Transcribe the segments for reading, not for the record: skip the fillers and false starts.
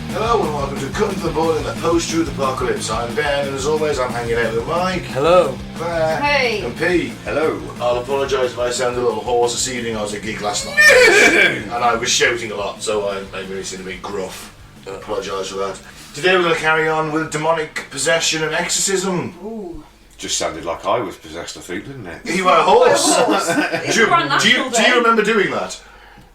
Hello and welcome to Cutting to the Ball in the Post-Truth Apocalypse. I'm Ben and as always I'm hanging out with Mike. Hello. Claire. Hey. And P. Hello. I'll apologise if I sound a little hoarse this evening. I was at a gig last night and I was shouting a lot, so I maybe seem a bit gruff. I apologise for that. Today we're going to carry on with demonic possession and exorcism. Ooh. Just sounded like I was possessed, I think, didn't it? You were a horse. It's quite natural do you remember doing that?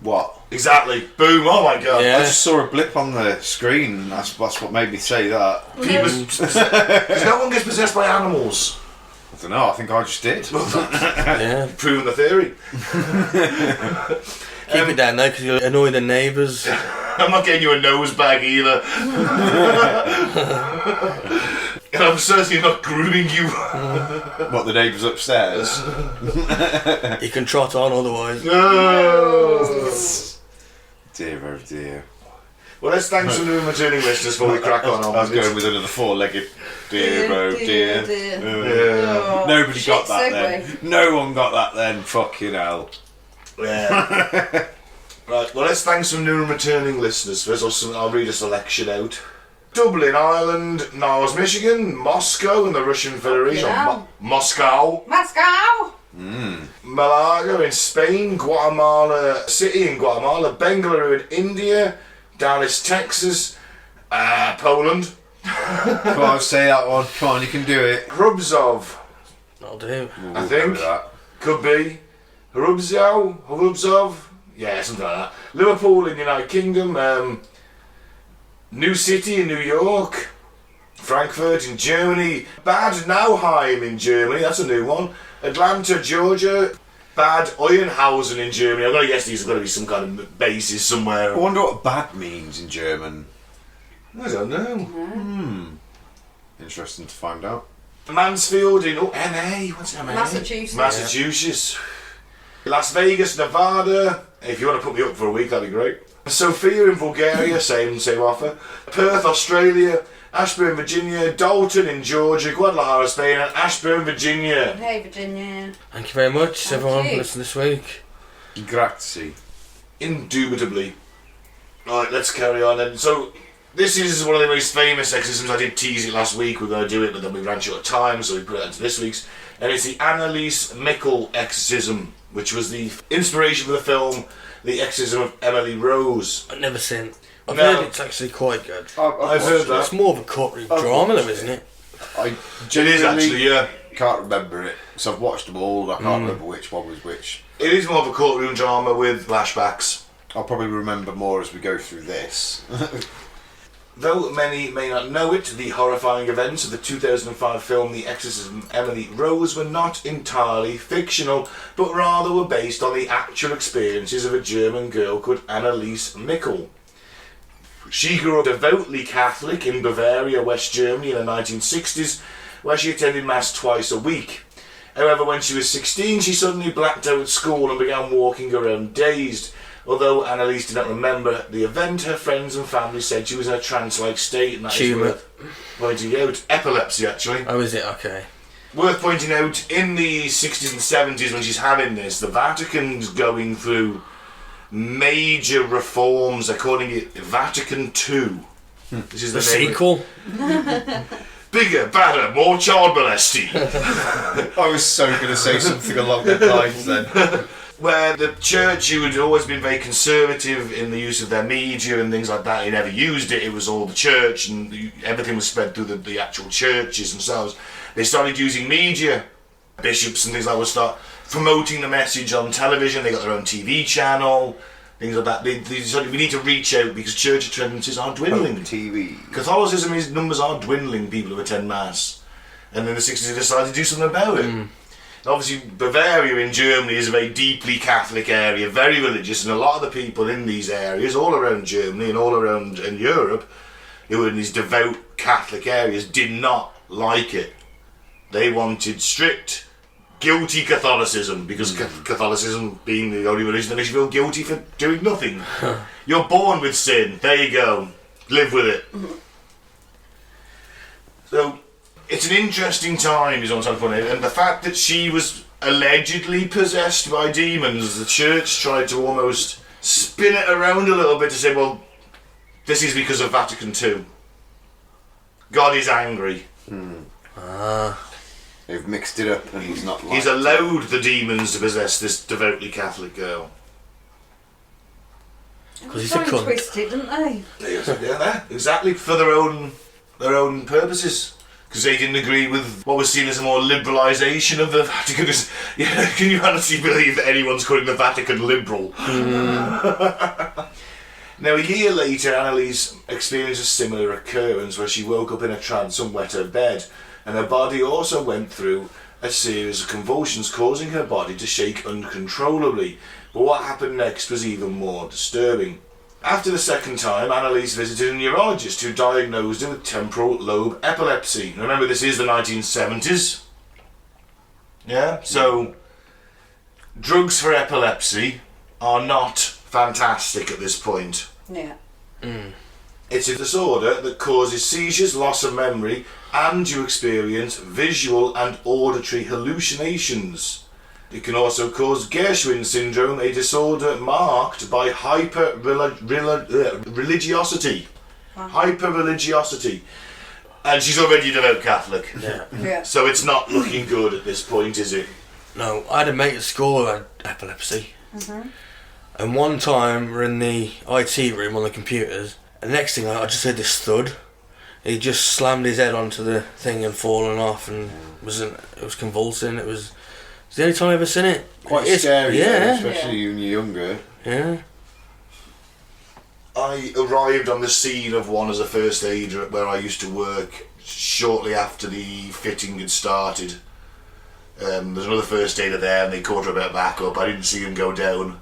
What? Exactly. Boom. Oh my god. Yeah. I just saw a blip on the screen. That's what made me say that. Because no one gets possessed by animals. I don't know. I think I just did. Yeah. Proving the theory. Keep it down though, because you'll annoy the neighbours. I'm not getting you a nose bag either. And I'm certainly not grooming you. What, the neighbours upstairs? You can trot on otherwise. No. Dear, oh dear. Well, let's thank some new and returning listeners before we crack on. I was going with another four-legged. Dear, oh dear. Yeah. Nobody Shit got that segue. then. No one got that then. Fucking hell. Yeah. Right, well, let's thank some new and returning listeners first. I'll read a selection out. Dublin, Ireland, Niles, Michigan, Moscow in the Russian Federation. Yeah. Moscow. Moscow. Malaga in Spain, Guatemala City in Guatemala, Bengaluru in India, Dallas, Texas, Poland, Come on, say that one. Come on, you can do it. Hrubzov, I'll do. I We'll go think. with that. Could be. Hrubzov, yeah, something like that. Liverpool in the United Kingdom, New City in New York, Frankfurt in Germany, Bad Nauheim in Germany, that's a new one, Atlanta, Georgia, Bad Oeynhausen in Germany. I've got to guess these have got to be some kind of bases somewhere. I wonder what bad means in German. I don't know. Interesting to find out. Mansfield in MA, what's MA? Massachusetts. Massachusetts. Las Vegas, Nevada. If you want to put me up for a week, that'd be great. Sofia in Bulgaria, same offer. Perth, Australia. Ashburn, Virginia. Dalton in Georgia. Guadalajara, Spain, and Ashburn, Virginia. Hey, Virginia. Thank you very much, Thank everyone, you. listening this week. Grazie. Indubitably. Right, let's carry on then. So, this is one of the most famous exorcisms. I did tease it last week. We're going to do it, but then we ran short of time, so we put it into this week's. And it's the Anneliese Michel exorcism, which was the inspiration for the film The Exorcism of Emily Rose. I've never seen it. I've No. heard it's actually quite good. I've heard that. It's more of a courtroom drama though, isn't it? I It is genuinely actually, yeah. can't remember it. So I've watched them all, I can't remember which one was which. It is more of a courtroom drama with flashbacks. I'll probably remember more as we go through this. Though many may not know it, the horrifying events of the 2005 film The Exorcism of Emily Rose were not entirely fictional, but rather were based on the actual experiences of a German girl called Anneliese Michel. She grew up devoutly Catholic in Bavaria, West Germany in the 1960s, where she attended Mass twice a week. However, when she was 16, she suddenly blacked out at school and began walking around dazed. Although Anneliese did not remember the event, her friends and family said she was in a trance-like state, and that is Tumour. worth pointing out. Epilepsy, actually. Oh, is it? Okay. Worth pointing out, in the 60s and 70s when she's having this, the Vatican's going through major reforms. They're calling it Vatican II. This is the The name. sequel? Bigger, badder, more child molesting. I was so going to say something along those lines then. Where the church, who had always been very conservative in the use of their media and things like that, they never used it. It was all the church, and everything was spread through the actual churches themselves. They started using media. Bishops and things like that would start promoting the message on television. They got their own TV channel, things like that. They decided we need to reach out because church attendances are dwindling. TV. Catholicism, his numbers are dwindling, people who attend Mass. And in the 60s they decided to do something about it. Obviously, Bavaria in Germany is a very deeply Catholic area, very religious, and a lot of the people in these areas, all around Germany and all around in Europe, who were in these devout Catholic areas, did not like it. They wanted strict guilty Catholicism, because Catholicism being the only religion that makes you feel guilty for doing nothing. You're born with sin. There you go. Live with it. So, it's an interesting time, is what I'm trying to put it. And the fact that she was allegedly possessed by demons, the church tried to almost spin it around a little bit to say, well, this is because of Vatican II. God is angry. They've mixed it up and he's not He's allowed the demons to possess this devoutly Catholic girl. Because he's a cunt. Twisted, didn't they? Yeah, exactly, for their own purposes. Because they didn't agree with what was seen as a more liberalisation of the Vatican. Yeah, can you honestly believe that anyone's calling the Vatican liberal? Now, a year later, Annalise experienced a similar occurrence where she woke up in a trance and wet her bed, and her body also went through a series of convulsions, causing her body to shake uncontrollably. But what happened next was even more disturbing. After the second time, Annalise visited a neurologist who diagnosed her with temporal lobe epilepsy. Remember, this is the 1970s. Yeah? So, drugs for epilepsy are not fantastic at this point. Yeah. It's a disorder that causes seizures, loss of memory, and you experience visual and auditory hallucinations. It can also cause Gershwin syndrome, a disorder marked by hyper-religiosity. Hyper-religiosity. And she's already a devout Catholic. Yeah. So it's not looking good at this point, is it? No, I had a mate at school who had epilepsy. And one time we're in the IT room on the computers, and next thing I just heard this thud. He just slammed his head onto the thing and fallen off, and it was convulsing. It's the only time I've ever seen it. Quite scary, especially when you're younger. Yeah. I arrived on the scene of one as a first aider where I used to work shortly after the fitting had started. There's another first aider there, and they caught her about backup. I didn't see him go down.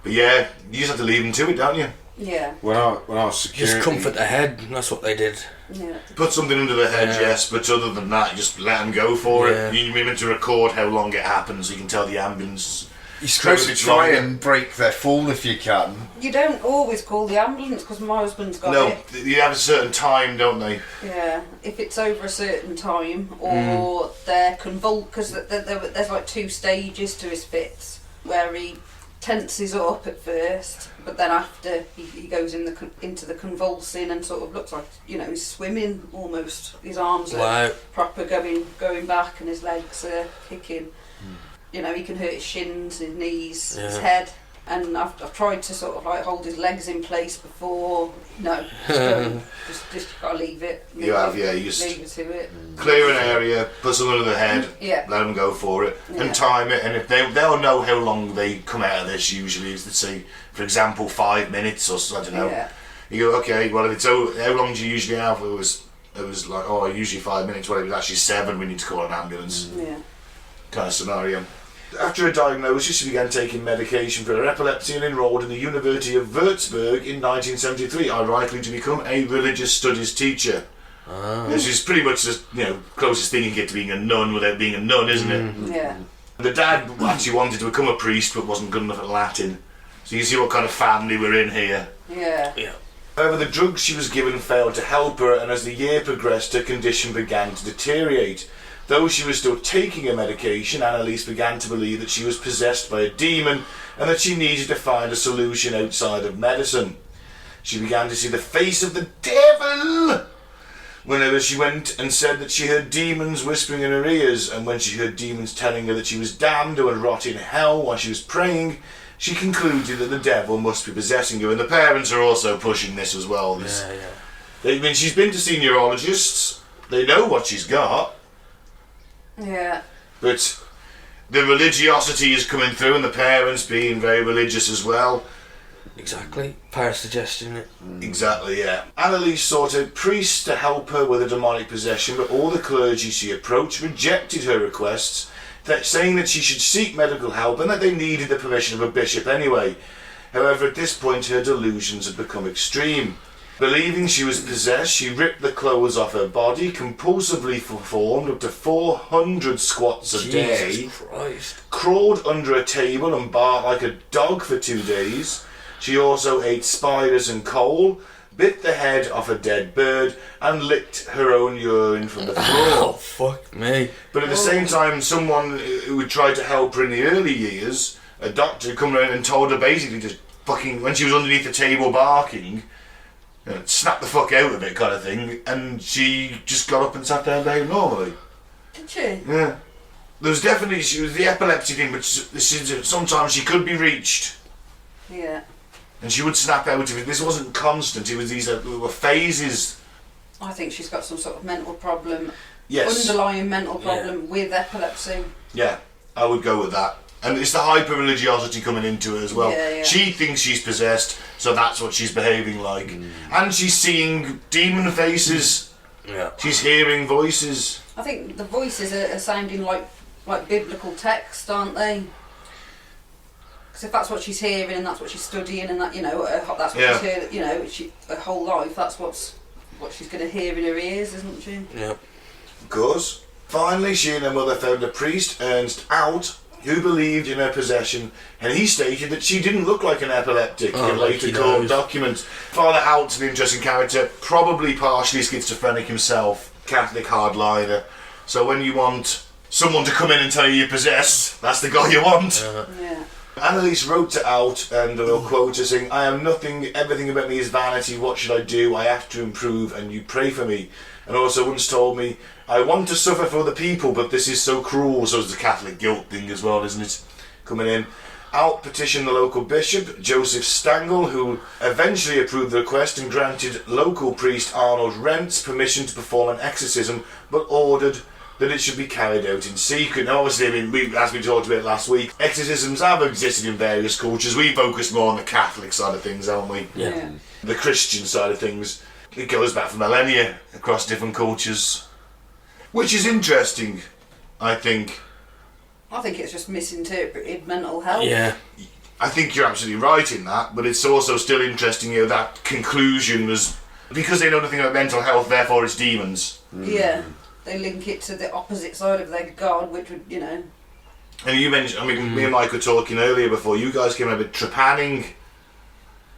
But yeah, you just have to leave them to it, don't you? Yeah. When I was security... Just comfort the head, that's what they did. Yeah. Put something under the head, yes, but other than that, just let them go for Yeah. it. You're meant to record how long it happens so you can tell the ambulance. You're supposed to try and break their fall if you can. You don't always call the ambulance because my husband's got it. No, you have a certain time, don't they? Yeah, if it's over a certain time, or they're convulsed, because there's like 2 stages to his fits, where he tenses up at first, but then after he goes into the convulsing and sort of looks like, he's swimming almost. His arms are proper going back and his legs are kicking. He can hurt his shins, his knees, his head. And I've tried to sort of like hold his legs in place before. No, just got to leave it. You just leave it to it. Clear an area, put something under the head, Yeah. let them go for it, and time it. And if they'll know how long they come out of this. Usually, is let's say, for example, 5 minutes or so, I don't know. Yeah. You go, okay, well, if it's how long do you usually have? It was like, usually 5 minutes. Well, it was actually 7. We need to call an ambulance. Yeah. Kind of scenario. After her diagnosis, she began taking medication for her epilepsy and enrolled in the University of Würzburg in 1973, ironically to become a religious studies teacher. This is pretty much the closest thing you get to being a nun without being a nun, isn't it? Yeah. The dad actually wanted to become a priest but wasn't good enough at Latin. So you see what kind of family we're in here. Yeah. However, the drugs she was given failed to help her, and as the year progressed, her condition began to deteriorate. Though she was still taking her medication, Annalise began to believe that she was possessed by a demon and that she needed to find a solution outside of medicine. She began to see the face of the devil whenever she went and said that she heard demons whispering in her ears, and when she heard demons telling her that she was damned or would rot in hell while she was praying, she concluded that the devil must be possessing her. And the parents are also pushing this as well. She's been to see neurologists, they know what she's got. Yeah. But the religiosity is coming through, and the parents being very religious as well. Exactly. Power suggestion, it. Exactly, yeah. Annalise sought a priest to help her with a demonic possession, but all the clergy she approached rejected her requests, saying that she should seek medical help and that they needed the permission of a bishop anyway. However, at this point her delusions had become extreme. Believing she was possessed, she ripped the clothes off her body, compulsively performed up to 400 squats a day, Jesus Christ. crawled under a table and barked like a dog for 2 days. She also ate spiders and coal, bit the head off a dead bird, and licked her own urine from the Oh, floor. fuck me. But at the same time, someone who would try to help her in the early years, a doctor, come around and told her basically to fucking, when she was underneath the table barking, snap the fuck out of it kind of thing, and she just got up and sat down and behaved normally. Did she? Yeah. There was definitely, she was the epilepsy thing, but sometimes she could be reached. Yeah. And she would snap out of it. This wasn't constant, it was these were phases. I think she's got some sort of mental problem. Yes. Underlying mental problem with epilepsy. Yeah, I would go with that. And it's the hyper-religiosity coming into it as well. Yeah. She thinks she's possessed, so that's what she's behaving like. And she's seeing demon faces. Yeah. She's hearing voices. I think the voices are sounding like biblical text, aren't they? Because if that's what she's hearing and that's what she's studying and that, you know, that's what she's heard, you know, her whole life, that's what she's going to hear in her ears, isn't she? Yeah. Of course. Finally, she and her mother found a priest, Ernst Out, who believed in her possession, and he stated that she didn't look like an epileptic in later court documents. Father Out's an interesting character, probably partially schizophrenic himself, Catholic hardliner. So when you want someone to come in and tell you you're possessed, that's the guy you want. Yeah. Annalise wrote to Out, and I'll quote her saying, "I am nothing, everything about me is vanity, what should I do? I have to improve, and you pray for me." And also once told me, "I want to suffer for the people, but this is so cruel." So it's the Catholic guilt thing as well, isn't it? Coming in. Out petitioned the local bishop, Joseph Stangl, who eventually approved the request and granted local priest Arnold Rentz permission to perform an exorcism, but ordered that it should be carried out in secret. Now obviously, I mean, as we talked about last week, exorcisms have existed in various cultures. We focus more on the Catholic side of things, haven't we? Yeah. The Christian side of things. It goes back for millennia across different cultures. Which is interesting, I think. I think it's just misinterpreted mental health. Yeah. I think you're absolutely right in that, but it's also still interesting, you know, that conclusion was because they know nothing about mental health, therefore it's demons. Yeah. They link it to the opposite side of their God, which would, you know. And you mentioned, I mean, me and Mike were talking earlier before you guys came out about trepanning,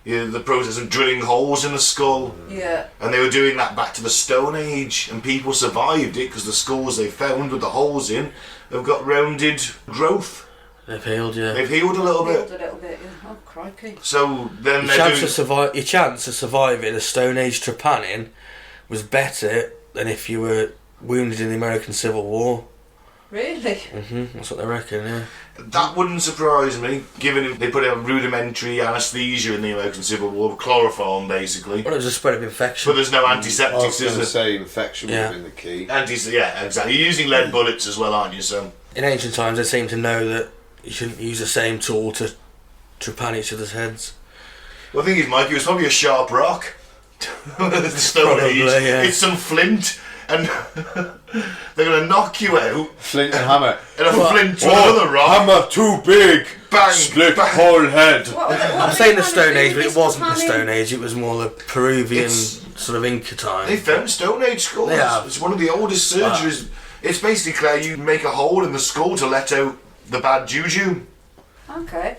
you know, the process of drilling holes in the skull. Yeah. And they were doing that back to the Stone Age, and people survived it because the skulls they found with the holes in have got rounded growth. They've healed, yeah. They've healed a little bit. A little bit, yeah. Oh, crikey. So then Your chance of surviving a Stone Age trepanning was better than if you were wounded in the American Civil War. Really? That's what they reckon, yeah. That wouldn't surprise me, given they put out rudimentary anaesthesia in the American Civil War, chloroform basically. Well, it was a spread of infection. But there's no I was antiseptics, going is to there? say infection would have been the key. Yeah, exactly. You're using lead bullets as well, aren't you? So In ancient times, they seemed to know that you shouldn't use the same tool to trepan each other's heads. well, the thing is, Mike, it was probably a sharp rock. The Stone Probably, Age. yeah. It's some flint, and they're going to knock you out. Flint and hammer. And a flint to another rock. Hammer too big. Bang, Split bang. whole head. I'm saying the Stone Age, but it wasn't the Stone Age, it was more the Peruvian sort of Inca time. They found Stone Age skulls. They have. It's one of the oldest surgeries. It's basically, Claire, you make a hole in the skull to let out the bad juju. Okay.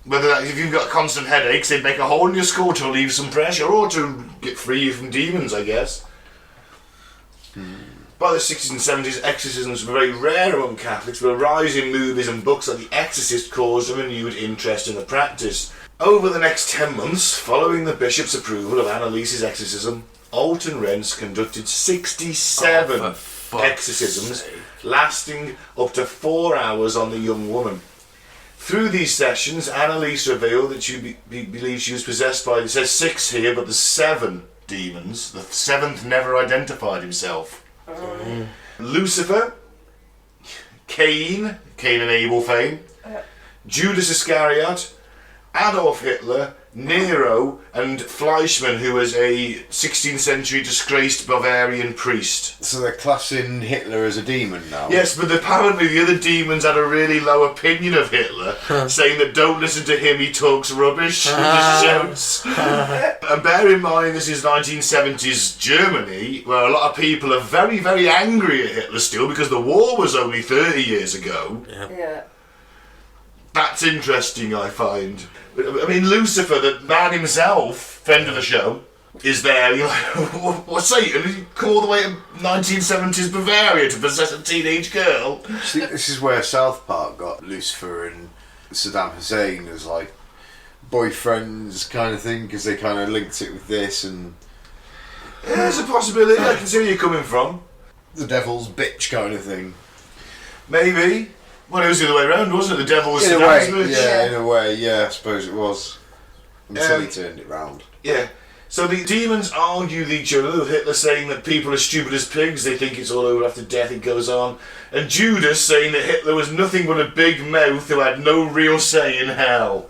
Whether that, if you've got constant headaches, they'd make a hole in your skull to relieve some pressure or to get free you from demons, I guess. By the 60s and 70s, exorcisms were very rare among Catholics, but a rise in movies and books like The Exorcist caused a renewed interest in the practice. Over the next 10 months, following the bishop's approval of Annalise's exorcism, Alton Rents conducted 67 exorcisms, lasting up to 4 hours on the young woman. Through these sessions, Annalise revealed that she believed she was possessed by, it says 6 here, but there's 7 demons. The 7th never identified himself. Lucifer, Cain and Abel fame, Judas Iscariot, Adolf Hitler, Nero, and Fleischmann, who was a 16th century disgraced Bavarian priest. So they're classing Hitler as a demon now? Yes, but apparently the other demons had a really low opinion of Hitler, saying that don't listen to him, he talks rubbish, he just shouts. And bear in mind, this is 1970s Germany, where a lot of people are very, very angry at Hitler still, because the war was only 30 years ago. Yeah. That's interesting, I find. I mean, Lucifer, the man himself, friend of the show, is there. You're like, what's Satan? Did he come all the way to 1970s Bavaria to possess a teenage girl? See, this is where South Park got Lucifer and Saddam Hussein as like boyfriends kind of thing, because they kind of linked it with this and Yeah, there's a possibility. I can see where you're coming from. the devil's bitch kind of thing. Maybe. Well, it was the other way around, wasn't it? The devil was In a Saddam's way, bitch. yeah, in a way, yeah, I suppose it was. Until he turned it round. Yeah. So the demons argue with each other, with Hitler saying that people are stupid as pigs, they think it's all over after death, it goes on. And Judas saying that Hitler was nothing but a big mouth who had no real say in hell.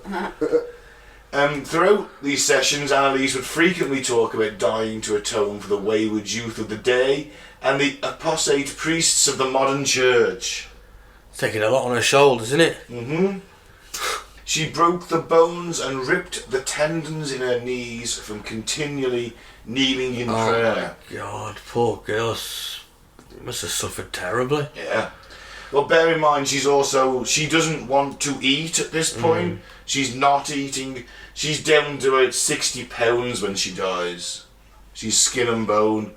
Throughout these sessions, Annalise would frequently talk about dying to atone for the wayward youth of the day and the apostate priests of the modern church. Taking a lot on her shoulders, isn't it? Mm-hmm. She broke the bones and ripped the tendons in her knees from continually kneeling in prayer. My God, poor girl. Must have suffered terribly. Yeah. Well, bear in mind, she doesn't want to eat at this point. She's not eating. She's down to about 60 pounds when she dies. She's skin and bone.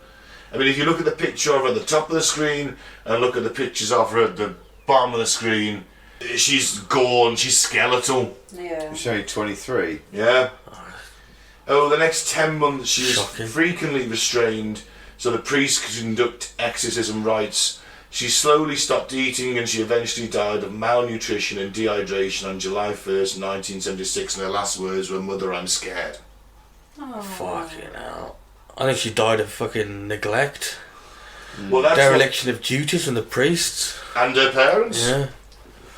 I mean, if you look at the picture of her at the top of the screen and look at the pictures of her at the bottom of the screen, she's gone, she's skeletal. Yeah. She's only 23. Yeah. Oh, the next 10 months she was Shocking. frequently restrained so the priest could conduct exorcism rites. She slowly stopped eating and she eventually died of malnutrition and dehydration on July 1st, 1976, and her last words were, "Mother, I'm scared." Oh. Fucking hell. I think she died of fucking neglect. Well, that's Dereliction of duties from the priests. and her parents. Yeah.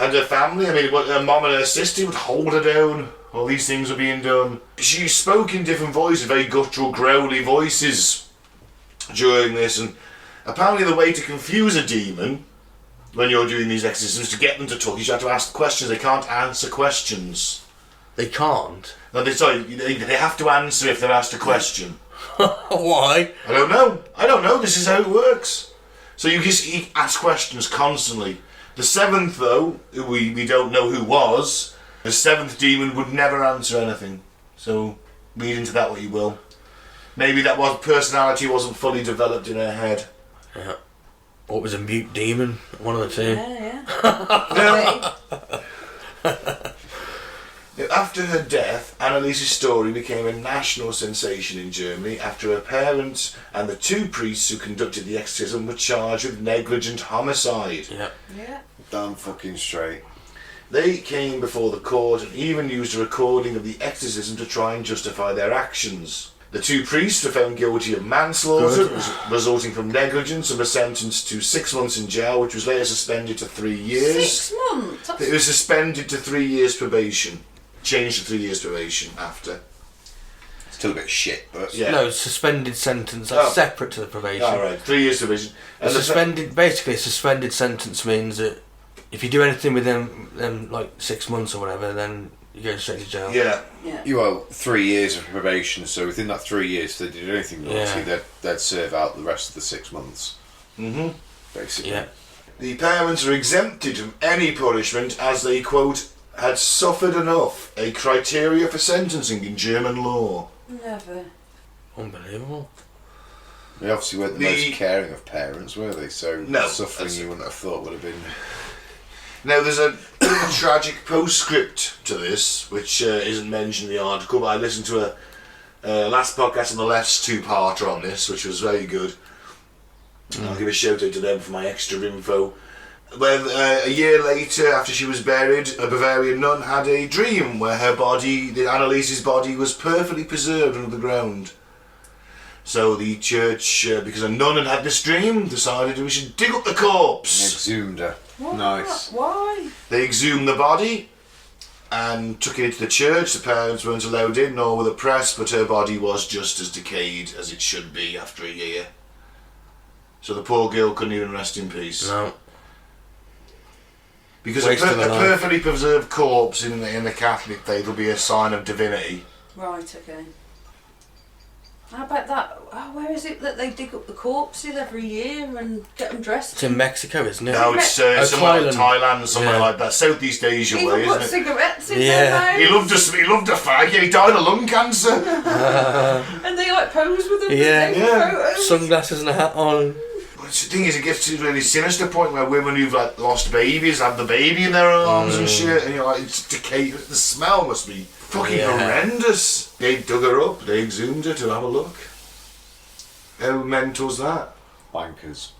And her family. I mean, her mum and her sister would hold her down. All these things were being done. She spoke in different voices, very guttural, growly voices during this. And apparently the way to confuse a demon when you're doing these exorcisms, to get them to talk, you have to ask questions. They can't answer questions. They can't. No, they have to answer if they're asked a question. Why? I don't know. This is how it works. So you just ask questions constantly. The seventh, though, we don't know who was. The seventh demon would never answer anything. So read into that what you will. Maybe personality wasn't fully developed in her head. Yeah. What was a mute demon? One of the two. Yeah. After her death, Annalise's story became a national sensation in Germany after her parents and the two priests who conducted the exorcism were charged with negligent homicide. Yeah. Yeah. Damn fucking straight. They came before the court and even used a recording of the exorcism to try and justify their actions. The two priests were found guilty of manslaughter, resulting from negligence, and were sentenced to 6 months in jail, which was later suspended to 3 years. 6 months? It was suspended to 3 years probation. Changed to 3 years probation after. Still a bit shit, but Yeah. No, suspended sentence. That's Oh. separate to the probation. Alright, 3 years probation. And Basically, a suspended sentence means that if you do anything within them like 6 months or whatever, then you go straight to jail. Yeah. Yeah. you owe 3 years of probation, so within that 3 years, if they did anything naughty, they'd serve out the rest of the 6 months, Mm-hmm. basically. Yeah. The parents are exempted from any punishment as they, quote, had suffered enough, a criteria for sentencing in German law. Never. Unbelievable. They obviously weren't the most caring of parents, were they? So No, suffering that's- you wouldn't have thought would have been... Now, there's a tragic postscript to this, which isn't mentioned in the article, but I listened to a last podcast on the left's two-parter on this, which was very good. I'll give a shout out to them for my extra info. Where a year later, after she was buried, a Bavarian nun had a dream where her body, Annalise's body, was perfectly preserved under the ground. So the church, because a nun had had this dream, decided we should dig up the corpse. Exhumed her. What? Nice. Why? They exhumed the body, and took her into the church. The parents weren't allowed in, nor were the press, but her body was just as decayed as it should be after a year. So the poor girl couldn't even rest in peace. No. Because a perfectly preserved corpse in the Catholic faith will be a sign of divinity. Right, okay. How about that? Oh, where is it that they dig up the corpses every year and get them dressed? It's in Mexico, isn't it? No, it's somewhere like Thailand, somewhere like that. Southeast Asia He way, even put isn't it? cigarettes in Yeah. their He loved a fag, yeah, he died of lung cancer. And they like pose with them. Yeah. Yeah. Photos. Sunglasses and a hat on. But the thing is, it gets to a really sinister point where women who've like lost babies have the baby in their arms and shit, and you're like, it's decayed. The smell must be fucking horrendous. They dug her up, they exhumed her to have a look. How mental's that? Wankers.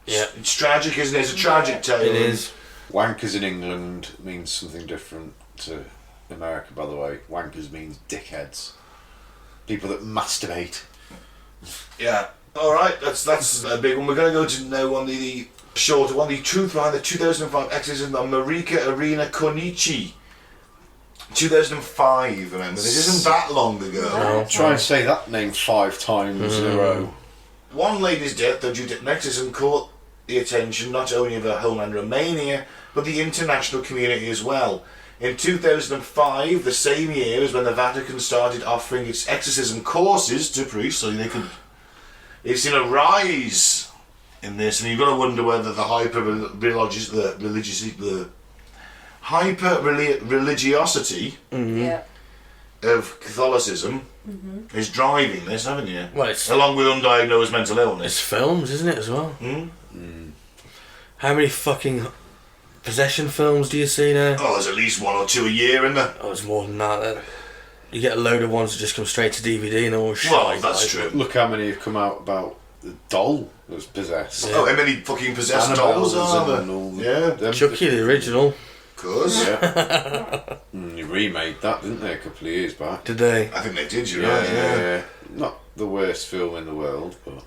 Yeah. It's tragic, isn't it? It's a tragic tale. It is. Wankers in England means something different to America, by the way. Wankers means dickheads. People that masturbate. Yeah. Alright, that's a big one. We're going to go to now on the shorter one. The truth behind the 2005 exorcism of Marika Irina Konichi. 2005, remember? This isn't that long ago. No. Try and say that name 5 times in a row. One lady's death, though, due to an exorcism, caught the attention not only of her homeland Romania, but the international community as well. In 2005, the same year as when the Vatican started offering its exorcism courses to priests, so they could... They've seen a rise in this, and you've got to wonder whether the hyper-religiosity of Catholicism is driving this, haven't you? Well, it's along with undiagnosed mental It's illness. films, isn't it, as well? How many fucking possession films do you see now? Oh, there's at least 1 or 2 a year, isn't there? Oh, it's more than that. You get a load of ones that just come straight to DVD and they're all shite. Well, that's true. Look how many have come out about the doll that was possessed. Oh, how many fucking possessed dolls are there? and all Yeah. Chucky, the original. Of course. Yeah. You remade that, didn't they, a couple of years back? Did they? I think they did, you're right, yeah. Not the worst film in the world, but...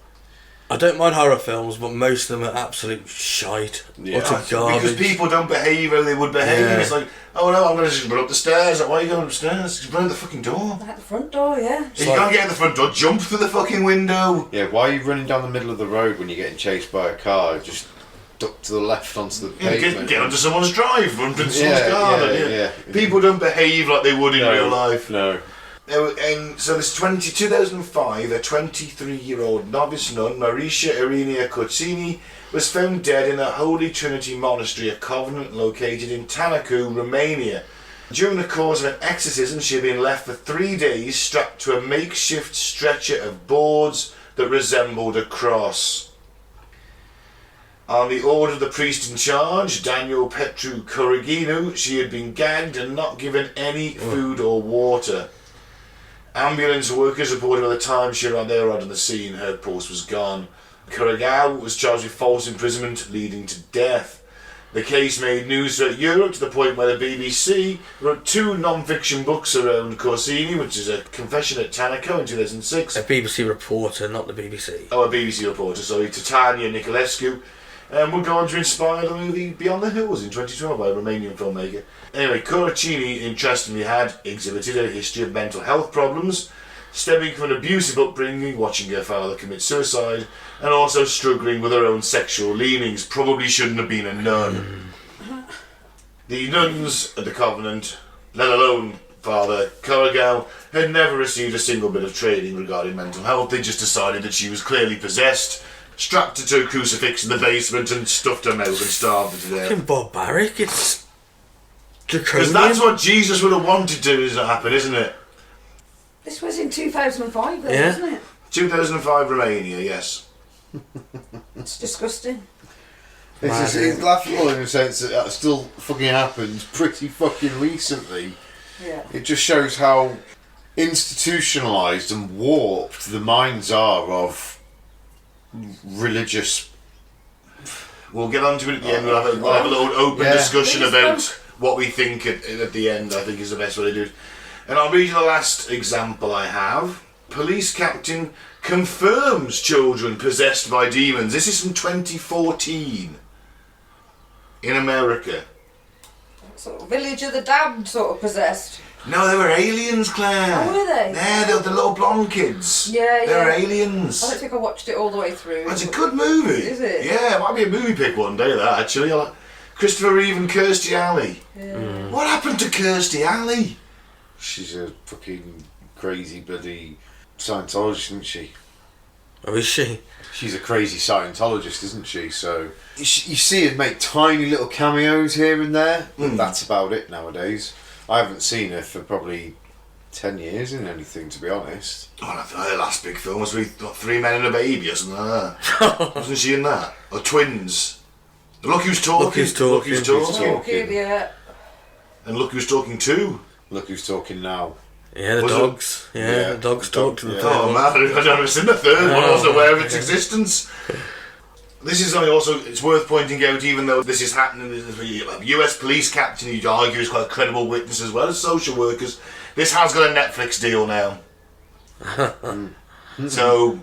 I don't mind horror films, but most of them are absolute shite. Yeah. Utter garbage. Because people don't behave how they would behave. Yeah. It's like, oh no, I'm going to just run up the stairs. Like, why are you going upstairs? Just run out the fucking door. At the front door, yeah. If you can't get out the front door, jump through the fucking window. Yeah, why are you running down the middle of the road when you're getting chased by a car? Just duck to the left onto the pavement. Get onto someone's drive, run into someone's garden. Yeah. People don't behave like they would in real life. No. And so this 2005, a 23-year-old novice nun, Marika Irina Konichi, was found dead in a Holy Trinity Monastery, a convent located in Tanacu, Romania. During the course of an exorcism, she had been left for 3 days strapped to a makeshift stretcher of boards that resembled a cross. On the order of the priest in charge, Daniel Petru Corriginu, she had been gagged and not given any food or water. Ambulance workers reported by the time they arrived on the scene, her pulse was gone. Corrigau was charged with false imprisonment leading to death. The case made news throughout Europe to the point where the BBC wrote 2 non-fiction books around Corsini, which is a confession at Tanaco in 2006. A BBC reporter, not the BBC. Oh, a BBC reporter, sorry, Titania Niculescu, and would go on to inspire the movie Beyond the Hills in 2012 by a Romanian filmmaker. Anyway, Corricini, interestingly, had exhibited a history of mental health problems, stemming from an abusive upbringing, watching her father commit suicide, and also struggling with her own sexual leanings. Probably shouldn't have been a nun. The nuns at the convent, let alone Father Corrigau, had never received a single bit of training regarding mental health. They just decided that she was clearly possessed, strapped her to a crucifix in the basement and stuffed her mouth and starved her to death. Fucking barbaric, it's draconian. Because that's what Jesus would have wanted to happen, isn't it? This was in 2005 though, Yeah. wasn't it? 2005 Romania, yes. It's disgusting. It's laughable in the sense that that still fucking happened pretty fucking recently. Yeah. It just shows how institutionalised and warped the minds are of religious. We'll get on to it at the end. We'll have a little open discussion Please about don't. what we think at the end, I think is the best way to do it. And I'll read you the last example I have. Police captain confirms children possessed by demons. This is from 2014 in America. sort of Village of the Damned sort of possessed. No, they were aliens, Claire. Oh, were they? Yeah, they were the little blonde kids. Yeah, They were yeah. aliens. I don't think I watched it all the way through. It's a good movie. Is it? Yeah, it might be a movie pick one day, that, actually. I like Christopher Reeve and Kirstie Alley. Yeah. What happened to Kirstie Alley? She's a fucking crazy bloody Scientologist, isn't she? Oh, is she? She's a crazy Scientologist, isn't she? So you see her make tiny little cameos here and there, but that's about it nowadays. I haven't seen her for probably 10 years in anything, to be honest. Oh, I think her last big film was with Three Men and a Baby or something like that. Wasn't she in that? Or Twins? Look Who's Talking. Look Who's Talking. Look Who's Talking. Oh, good, yeah. And Look Who's Talking too. Look Who's Talking Now. Yeah, the Was it? dogs. Yeah, the dogs talked to the yeah. third Oh one. man, I've never seen the third one. I was aware of its existence. This is something also, it's worth pointing out, even though this is happening, a US police captain you'd argue is quite a credible witness as well as social workers. This has got a Netflix deal now. So,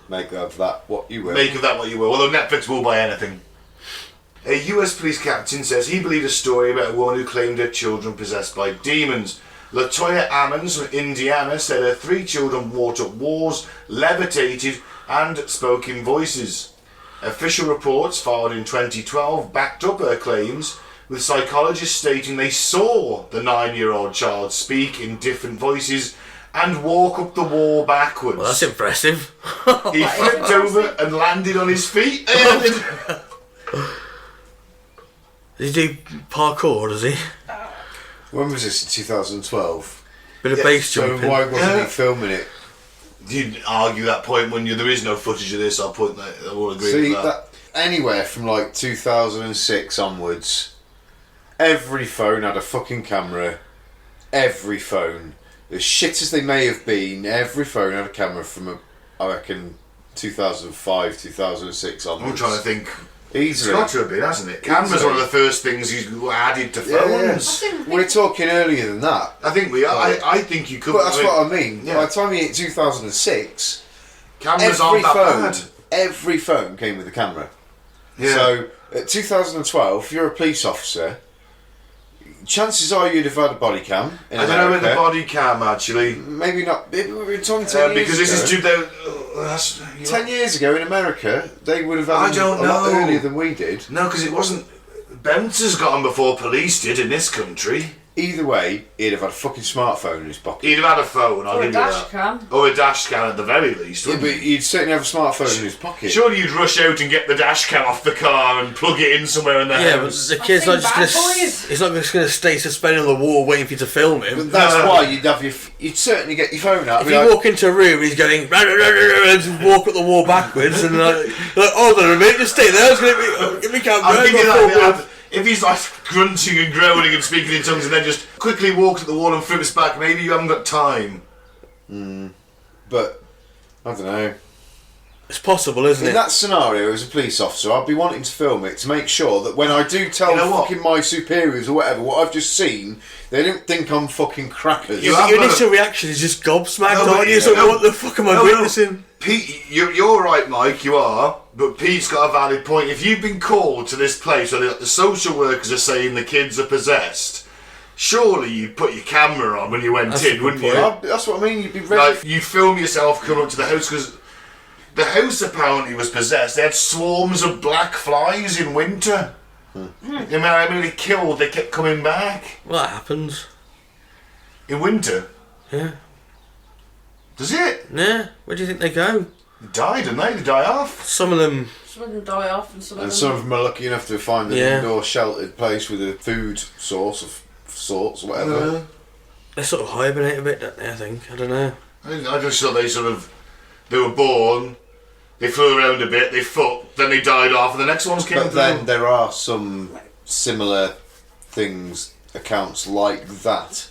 Make of that what you will. make of that what you will. Although Netflix will buy anything. A US police captain says he believed a story about a woman who claimed her children possessed by demons. Latoya Ammons from Indiana said her 3 children walked up walls, levitated, and spoke in voices. Official reports filed in 2012 backed up her claims, with psychologists stating they saw the 9-year-old child speak in different voices and walk up the wall backwards. Well, that's impressive. He flipped over and landed on his feet. Does he do parkour, does he? When was this? In 2012? Bit of Yeah, base So jumping. why wasn't he filming it? You'd argue that point, wouldn't you? There is no footage of this. I will agree See, with that. anywhere from like 2006 onwards, every phone had a fucking camera. Every phone. As shit as they may have been, every phone had a camera from, I reckon, 2005, 2006 onwards. I'm trying to think. It's Easily. got to have been, hasn't it? Camera's one of the first things you added to phones. Yeah. We're talking earlier than that. I think we are. I think you could. But that's what I mean. Yeah. By the time you hit 2006, Cameras every aren't that phone, bad. every phone came with a camera. Yeah. So, at 2012, if you're a police officer, chances are you'd have had a body cam in I don't know about America. the body cam actually, Maybe not. Maybe we were talking 10 years because this ago. is 2000. 10 years ago in America, they would have had I them don't a lot know. earlier than we did. No, because it wasn't. Bouncers got them before police did in this country. Either way, he'd have had a fucking smartphone in his pocket. He'd have had a phone. I'll Or a give you dash that. cam. Or a dash cam at the very least. Yeah, Wouldn't but you? you'd certainly have a smartphone in his pocket. Surely you'd rush out and get the dash cam off the car and plug it in somewhere in the Yeah, but house. the kid's not I've just seen gonna. Bad Boys. He's not just gonna stay suspended on the wall waiting for you to film him. But that's No. why you'd have you'd certainly get your phone out. If and be you like, walk into a room, he's going "Rah, rah, rah, rah, rah," and just walk up the wall backwards, and like, hold on a minute, just stay there. Give me camera. I'll give you I've got that. full- If he's like grunting and groaning and speaking in tongues and then just quickly walks at the wall and flips back, maybe you haven't got time. but I don't know. It's possible, isn't In it? that scenario, as a police officer, I'd be wanting to film it to make sure that when I do tell You know what? fucking my superiors or whatever what I've just seen, they don't think I'm fucking crackers. You Your have got initial reaction is just gobsmacked, No, but- aren't you? So no. what the fuck am I No, witnessing? Pete, you're right, Mike, you are, but Pete's got a valid point. If you've been called to this place where the social workers are saying the kids are possessed, surely you'd put your camera on when you went That's a in, good wouldn't you? point. That's what I mean. You'd be ready. Like, you'd film yourself coming up to the house, because the house apparently was possessed. They had swarms of black flies in winter. No matter how many they killed, they kept coming back. Well, that happens. In winter? Yeah. Does it? Yeah. Where do you think they go? They die, don't they? They die off. Some of them. Some of them die off and some of And them... some of them are lucky enough to find an Yeah. indoor sheltered place with a food source of sorts or whatever. They sort of hibernate a bit, don't they? I think. I don't know. I just thought they were born, they flew around a bit, they fucked, then they died off, and the next ones came But through. then there are some similar things, accounts like that.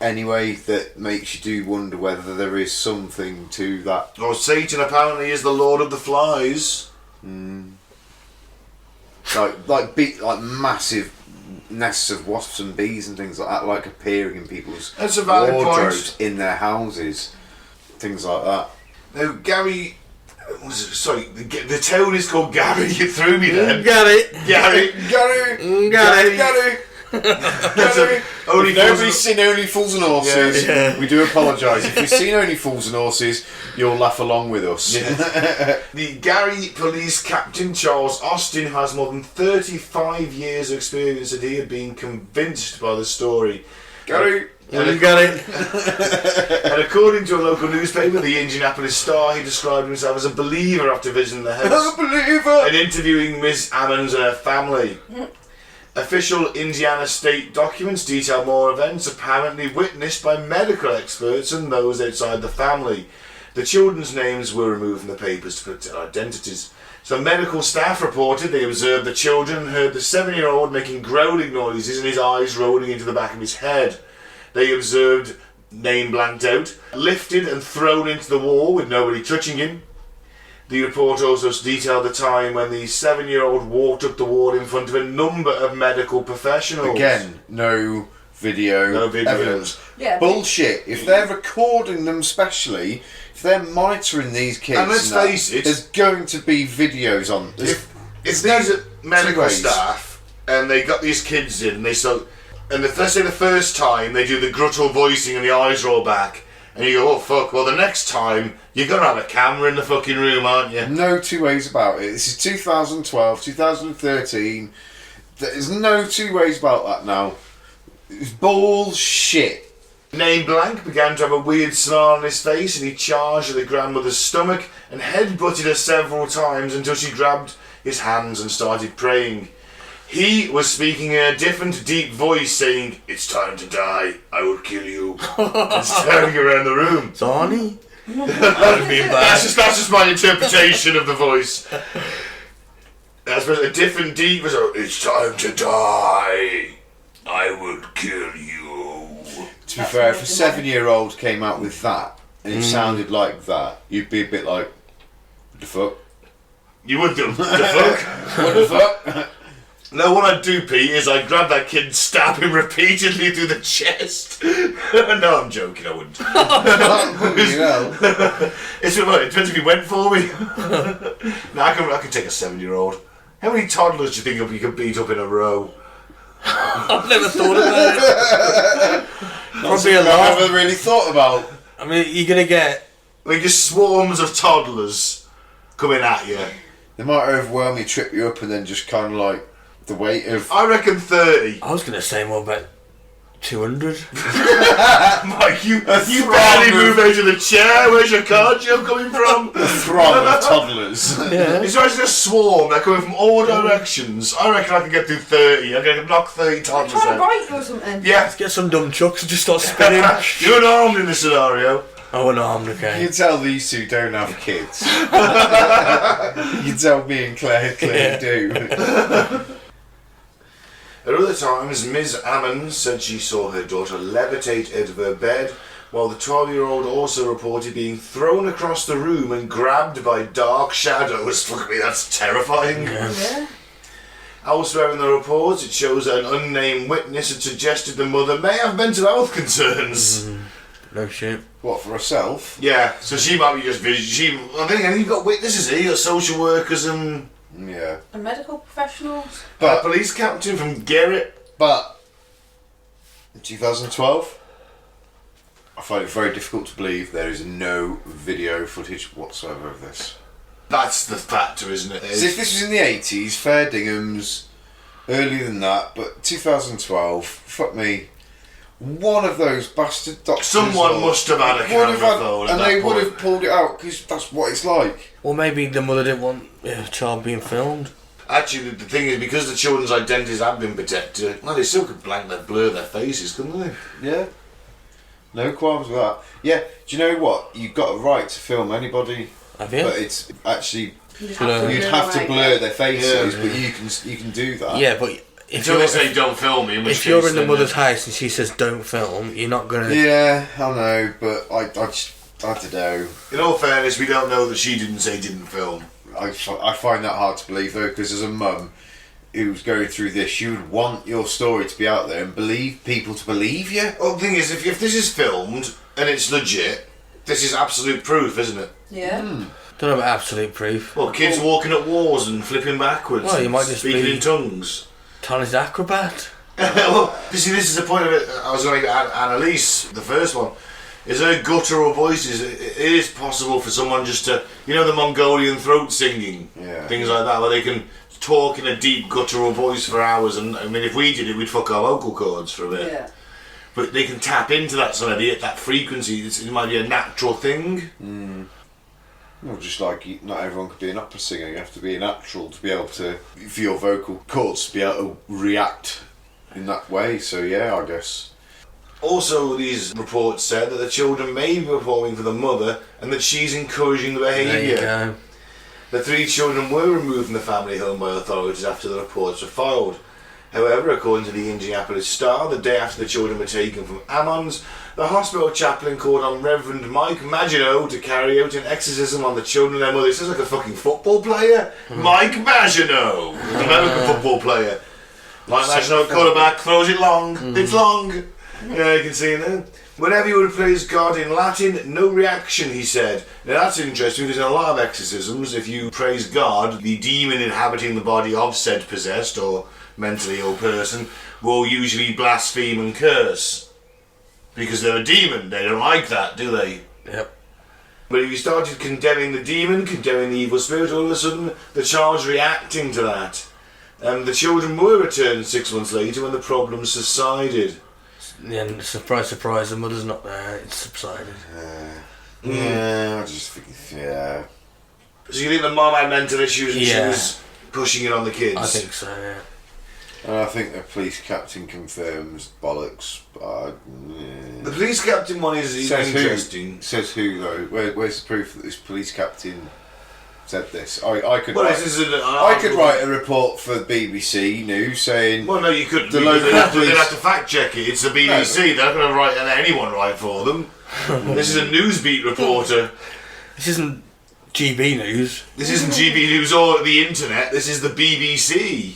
Anyway, that makes you do wonder whether there is something to that. Oh, Satan apparently is the Lord of the Flies. Like massive nests of wasps and bees and things like that, like appearing in people's That's a valid wardrobes point. in their houses, things like that. Now, Gary Sorry, the town is called Gary. You threw me then. Got it. Gary. If nobody's seen Only Fools and Horses, we do apologise. If you've seen Only Fools and Horses, you'll laugh along with us. Yeah. The Gary Police Captain Charles Austin has more than 35 years of experience, and he had been convinced by the story. Gary. You got it. And according to a local newspaper, the Indianapolis Star, he described himself as a believer after visiting the house. A believer! And interviewing Miss Ammons and her family. Official Indiana state documents detail more events apparently witnessed by medical experts and those outside the family. The children's names were removed from the papers to protect their identities. Some medical staff reported they observed the children and heard the 7-year-old making growling noises and his eyes rolling into the back of his head. They observed, name blanked out, lifted and thrown into the wall with nobody touching him. The report also detailed the time when the 7-year-old walked up the wall in front of a number of medical professionals. Again, no video evidence. Yeah, Bullshit. If they're recording them specially, if they're monitoring these kids, And let's face it, there's going to be videos on. if these are medical staff and they got these kids in and let's say the first time they do the gruttal voicing and the eyes roll back and you go, oh fuck, well the next time you're going to have a camera in the fucking room, aren't you? No two ways about it. This is 2012, 2013. There's no two ways about that now. It's bullshit. Name Blank began to have a weird snarl on his face and he charged at the grandmother's stomach and headbutted her several times until she grabbed his hands and started praying. He was speaking in a different deep voice saying, "It's time to die, I will kill you." And staring around the room. Donnie? That's just my interpretation of the voice. That's a different deep voice. "It's time to die, I will kill you." To be fair, if a 7-year-old came out with that and it sounded like that, you'd be a bit like, what the fuck? You would do. The fuck? What the fuck? No, what I'd do, Pete, is I'd grab that kid and stab him repeatedly through the chest. No, I'm joking, I wouldn't. It depends if he went for me. No, I can take a 7-year-old. How many toddlers do you think you could beat up in a row? I've never thought about it. Probably a I've lot. never really thought about. I mean, you're going to get... I mean, just swarms of toddlers coming at you. They might overwhelm you, trip you up, and then just kind of like the weight of. I reckon 30. I was going to say more about 200. Mike, you barely move out of the chair. Where's your cardio coming from? A throng of toddlers. Yeah. It's always a swarm. They're coming from all directions. I reckon I can get through 30. I can knock 30 toddlers trying to out. bite you or something. Yeah. Let's get some dumb chucks and just start spinning. You're unarmed in this scenario. Oh, no, I'm You okay. can tell these two don't have kids. You can tell me and Claire clearly do. At other times, Ms. Ammons said she saw her daughter levitate out of her bed, while the 12-year-old also reported being thrown across the room and grabbed by dark shadows. Fuck me, that's terrifying. Yeah. Elsewhere in the reports, it shows that an unnamed witness had suggested the mother may have mental health concerns. No shit. What, for herself? Yeah, so she might be just I think you've got witnesses here, you've got social workers and Yeah. And medical professionals. a police captain from Garrett. But in 2012, I find it very difficult to believe there is no video footage whatsoever of this. That's the factor, isn't it? As if this was in the 80s, fair dinghams, earlier than that, but 2012, fuck me. One of those bastard doctors. Someone must have had a camera phone at and that they would point. have pulled it out because that's what it's like. Or maybe the mother didn't want a child being filmed. Actually, the thing is, because the children's identities have been protected, well, they still could blur their faces, couldn't they? Yeah. No qualms with that. Yeah, do you know what? You've got a right to film anybody, Have you? but it's actually You'd Blur. have to blur their faces, Yeah. but you can do that. Yeah, but if Until they say don't film me, in which if you're case in the then, mother's house and she says don't film, you're not gonna. Yeah, I know, but I don't know. in all fairness, we don't know that she didn't say didn't film. I find that hard to believe though, because as a mum who's going through this, you would want your story to be out there and believe people to believe you. Well, the thing is, if this is filmed and it's legit, this is absolute proof, isn't it? Yeah. Don't have absolute proof. Well, kids walking at walls and flipping backwards. Well, you and might just speaking be- in tongues. Tony's acrobat. Well, you see, this is the point of it. I was going to Annalise, the first one. Is her guttural voices? It is possible for someone just to, you know, the Mongolian throat singing, things like that, where they can talk in a deep guttural voice for hours. And I mean, if we did it, we'd fuck our vocal cords for a bit. Yeah. But they can tap into that that frequency. It might be a natural thing. Well, just like not everyone could be an opera singer. You have to be a natural to be able to, for your vocal cords to be able to react in that way. So yeah, I guess. Also, these reports said that the children may be performing for the mother and that she's encouraging the There you behaviour. go. The 3 children were removed from the family home by authorities after the reports were filed. However, according to the Indianapolis Star, the day after the children were taken from Ammons, the hospital chaplain called on Reverend Mike Maginot to carry out an exorcism on the children and their mother. It sounds like a fucking football player. Mike Maginot, an American football player. Mike Maginot, quarterback, throws it long. It's long. Yeah, you can see it there. Whenever you would praise God in Latin, no reaction, he said. Now that's interesting because in a lot of exorcisms, if you praise God, the demon inhabiting the body of said possessed or mentally ill person will usually blaspheme and curse. Because they're a demon, they don't like that, do they? Yep. But if you started condemning the demon, condemning the evil spirit, all of a sudden the child's reacting to that. The children were returned 6 months later when the problem subsided. Yeah, and surprise, surprise, the mother's not there. It's subsided. Yeah, I just think, yeah. So you think the mom had mental issues and she Yeah. was pushing it on the kids? I think so. Yeah. And I think the police captain confirms bollocks. But The police captain one is interesting. Says who though? Where's the proof that this police captain said this? I could. Well, write, this is I could write a report for BBC News saying. Well, no, you couldn't. The Because local they'd have police- to fact check it. It's the BBC. They're not going to write anyone write for them. This is a newsbeat reporter. This isn't GB News. This isn't GB News or the internet. This is the BBC.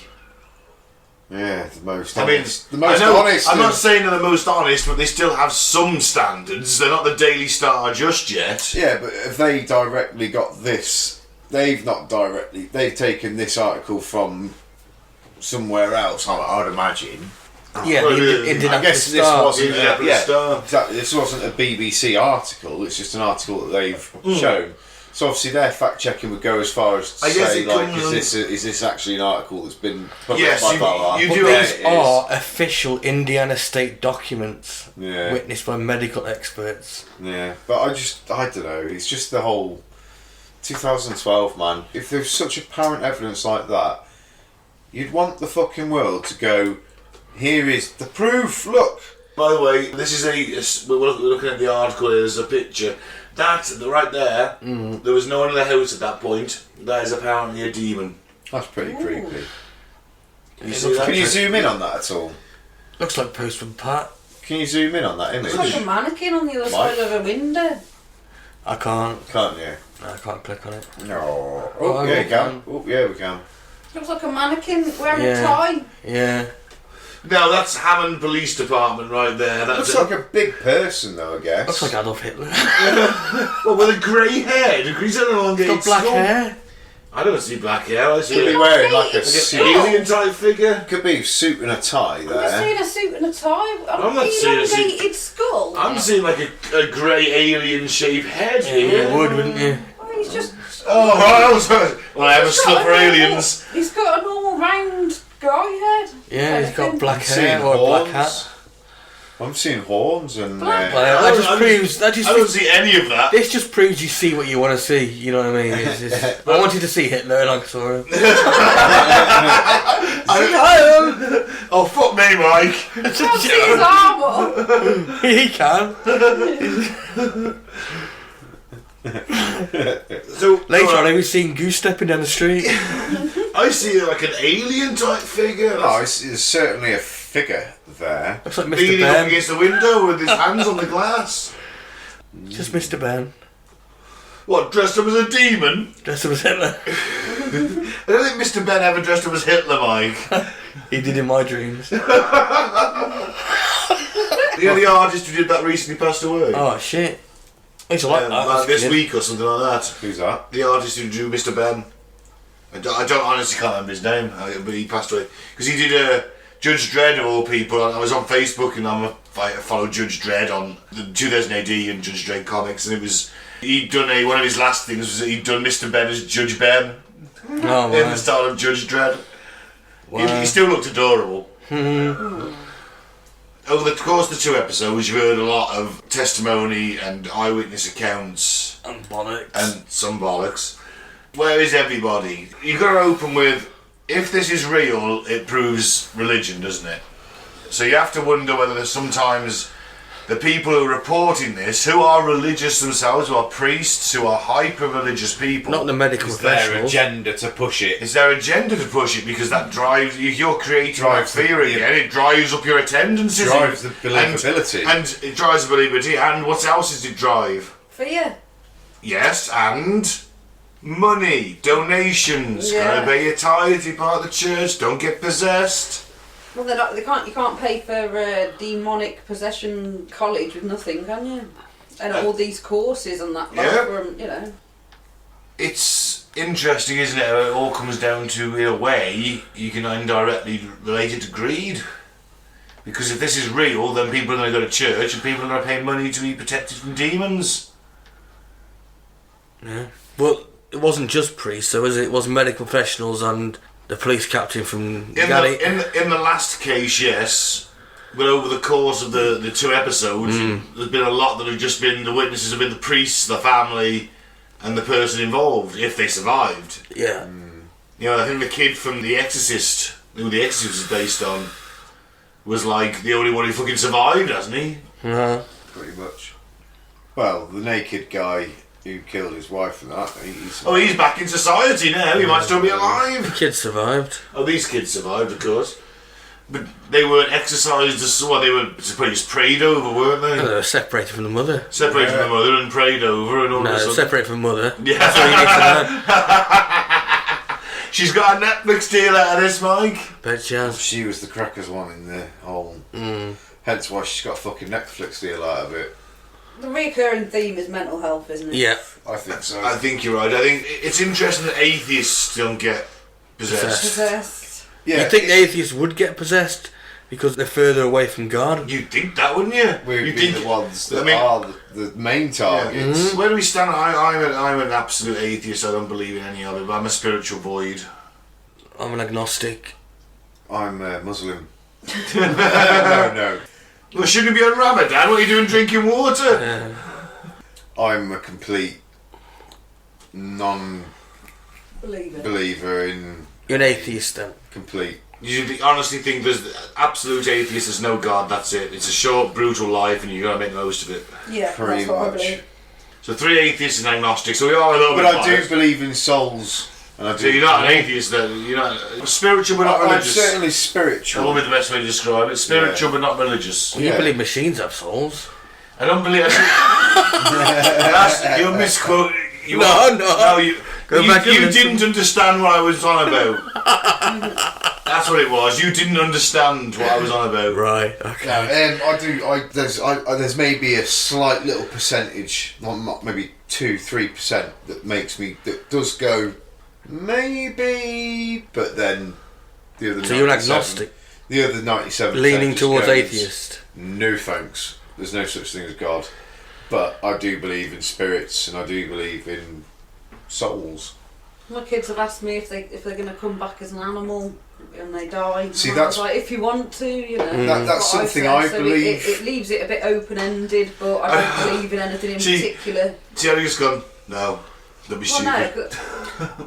Yeah, the most. I mean, honest. The most I know, honest. I'm not saying they're the most honest, but they still have some standards. They're not the Daily Star just yet. Yeah, but if they directly got this, they've not directly. They've taken this article from somewhere else. I'd imagine. Yeah, well, the I Indianapolis I guess this Star. wasn't. Indianapolis Star. Exactly. This wasn't a BBC article. It's just an article that they've shown. So obviously their fact checking would go as far as to I guess say it like, comes is this actually an article that's been published Yes, by you- blah, blah, you blah. do- Yeah, These it is. are official Indiana state documents Yeah. witnessed by medical experts. Yeah, but I don't know. It's just the whole 2012, man. If there's such apparent evidence like that, you'd want the fucking world to go. Here is the proof. Look. By the way, this is we're looking at the article. There's a picture. That right there. There was no one in the house at that point. That is apparently a demon. That's pretty creepy. Can you see that? Can you zoom in on that at all? Looks like Postman Pat. Can you zoom in on that image? It's like a mannequin on the other side of a window. I can't. Can't you? I can't click on it. No. Oh, Oh, yeah, we you can. can. Oh, yeah, we can. Looks like a mannequin wearing Yeah. a tie. Yeah. No, that's Hammond Police Department right there. That's Looks like a big person, though, I guess. Looks like Adolf Hitler. well, with a grey hair. He's got an elongated He's got black skull. hair. I don't see black hair. I see Could be a wearing like a It's suit. alien type figure. Could be a suit and a tie I'm there. seeing a suit and a tie. I'm not seeing a suit. elongated skull. I'm seeing like a grey alien shaped head Yeah, here. you would, wouldn't you? Oh, he's just. Oh, well, I have a he's got slut for normal- aliens. He's got a normal round guy head. Yeah, he's got black I'm seeing hair or a black horns. hat. I'm seeing horns and. Black- Well, that just proves. That I don't just. see any of that. This just proves you see what you want to see. You know what I mean? I wanted to see Hitler, and I saw him. Oh, fuck me, Mike. Can't see his arm up. He can. So Later on, I was seeing Goose stepping down the street. I see like an alien type figure. No, it's certainly a figure there. Looks like Mr. leaning up Ben. against the window with his hands on the glass. Just Mr. Ben. What, dressed up as a demon? Dressed up as Hitler. I don't think Mr. Ben ever dressed up as Hitler, Mike. He did in my dreams. The only artist who did that recently passed away. Oh shit. I used to like that. like this week or something like that. Who's that? The artist who drew Mr. Ben. I don't honestly can't remember his name, but he passed away because he did Judge Dredd of all people. I was on Facebook and I followed Judge Dredd on the 2000 AD and Judge Dredd comics, and he'd done one of his last things was he'd done Mr. Ben as Judge Ben Oh, in the style of Judge Dredd. Wow. He still looked adorable. Over the course of the 2 episodes, you've heard a lot of testimony and eyewitness accounts And bollocks. and some bollocks. Where is everybody? You've got to open with, if this is real, it proves religion, doesn't it? So you have to wonder whether sometimes the people who are reporting this, who are religious themselves, who are priests, who are hyper-religious people... Not the medical It's their professionals. agenda to push it. It's their agenda to push it because that drives... You're creating that fear again. It drives up your attendance. Drives the believability. And it drives the believability. And what else does it drive? Fear. Yes, and... money, donations, Yeah. gotta pay your tithe, you're part of the church, don't get possessed. Well, you can't pay for demonic possession college with nothing, can you? And all these courses and that, Yeah. from, you know. It's interesting, isn't it? How it all comes down to, in a way, you can indirectly relate it to greed. Because if this is real, then people are going to go to church and people are going to pay money to be protected from demons. Yeah. Well, it wasn't just priests, though, was it? It was medical professionals and the police captain from Galley. In the last case, yes. But over the course of the 2 episodes, there's been a lot that have just been, the witnesses have been the priests, the family, and the person involved, if they survived. Yeah. You know, I think the kid from The Exorcist, who The Exorcist is based on, was like the only one who fucking survived, hasn't he? Pretty much. Well, the naked guy who killed his wife and that, He's back in society now, he might still be alive. Kids survived. Oh, these kids survived, of course. But they weren't exercised as well, they were just prayed over, weren't And they? they were separated from the mother. Separated from the mother and prayed over and all No, this. separated from the mother. Yeah. That's all you need to know. She's got a Netflix deal out of this, Mike. Bet she has. she was the crackers one in the whole. Hence why she's got a fucking Netflix deal out of it. The recurring theme is mental health, isn't it? Yeah. I think so. I think you're right. I think it's interesting that atheists don't get possessed. Possessed. Yeah, You'd think the atheists would get possessed because they're further away from God. You'd think that, wouldn't you? we'd You'd be think the ones that I mean- are the main targets. Where do we stand? I'm an absolute atheist. I don't believe in any of it, but I'm a spiritual void. I'm an agnostic. I'm Muslim. no. Well, shouldn't you be on Ramadan? What are you doing drinking water? I'm a complete non-believer Believe it. in You're an atheist then. complete. You honestly think there's absolute atheist, there's no God, that's it. It's a short, brutal life and you've got to make the most of it. Yeah, Pretty that's what I much. believe. So 3 atheists and agnostics, so we are a little But bit I do biased. believe in souls. And I do. So you're not an atheist then? You're not spiritual but not I'm religious. certainly That will spiritual. be the best way to describe it. Spiritual but not religious. You Yeah. believe machines have souls? I don't believe. You're misquoting. You No, are- no. you, Go you, back and you listen. didn't understand what I was on about. That's what it was. You didn't understand what I was on about. Right, okay. I do. There's maybe a slight little percentage, not maybe 2-3% that does go maybe, but then the other. So you're an 97 agnostic? The other 97%. Leaning just towards goes, atheist? No thanks. There's no such thing as God, but I do believe in spirits and I do believe in souls. My kids have asked me if they're going to come back as an animal and they die. See, And I was that's- like, if you want to, you know. That's what something said. I So believe. It leaves it a bit open-ended, but I don't believe in anything in See, particular. See how you just gone? No. Don't be Well, stupid.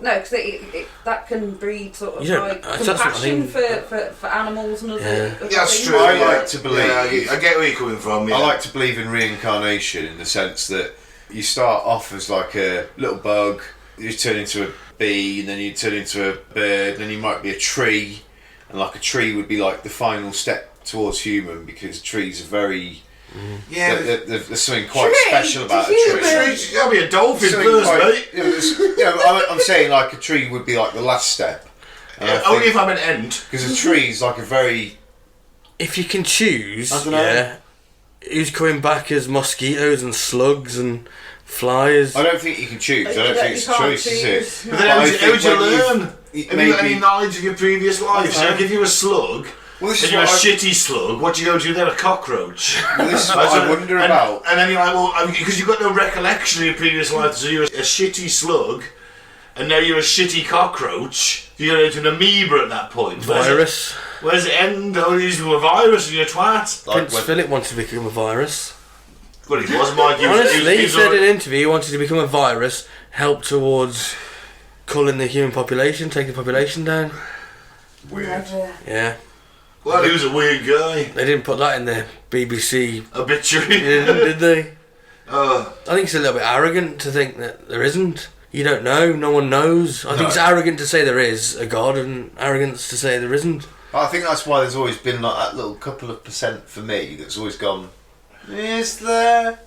no, because that can breed sort of You don't- like that's what I compassion mean. for animals and other Yeah. other Yeah, that's things. true. I yeah. like to believe- Yeah, I get where you're coming from. Yeah. I like to believe in reincarnation in the sense that you start off as like a little bug, you turn into a bee, and then you turn into a bird, and then you might be a tree, and like a tree would be like the final step towards human because trees are very. Yeah. There's something quite Tree special to about a human. tree. You gotta be a dolphin Something first, quite- mate. I'm saying like a tree would be like the last step. Only if I'm an ant. Because a tree is like a very. If you can choose, I dunno. yeah, who's coming back as mosquitoes and slugs and flies? I don't think you can choose. I don't think it's a choice, is it? But then how would you learn? Have you got any knowledge of your previous life? So I give you a slug, Well, this and is you're a what shitty slug, what do you go to then? A cockroach? Well, this is what I wonder about. And then you're like, well, because you've got no recollection of your previous life, so you're a shitty slug, and now you're a shitty cockroach, you're into an amoeba at that point. Virus. Where does it end? Oh, he's a virus and you're a twat. Prince Philip wanted to become a virus. Well, he was, Mike. Honestly, he said in an interview he wanted to become a virus, help towards culling the human population, take the population down. Weird. Yeah. Well, he was a weird guy. They didn't put that in the BBC Obituary. did they? Uh, I think it's a little bit arrogant to think that there isn't. You don't know, no one knows. I think it's arrogant to say there is a God and arrogance to say there isn't. I think that's why there's always been like that little couple of % for me that's always gone, is there?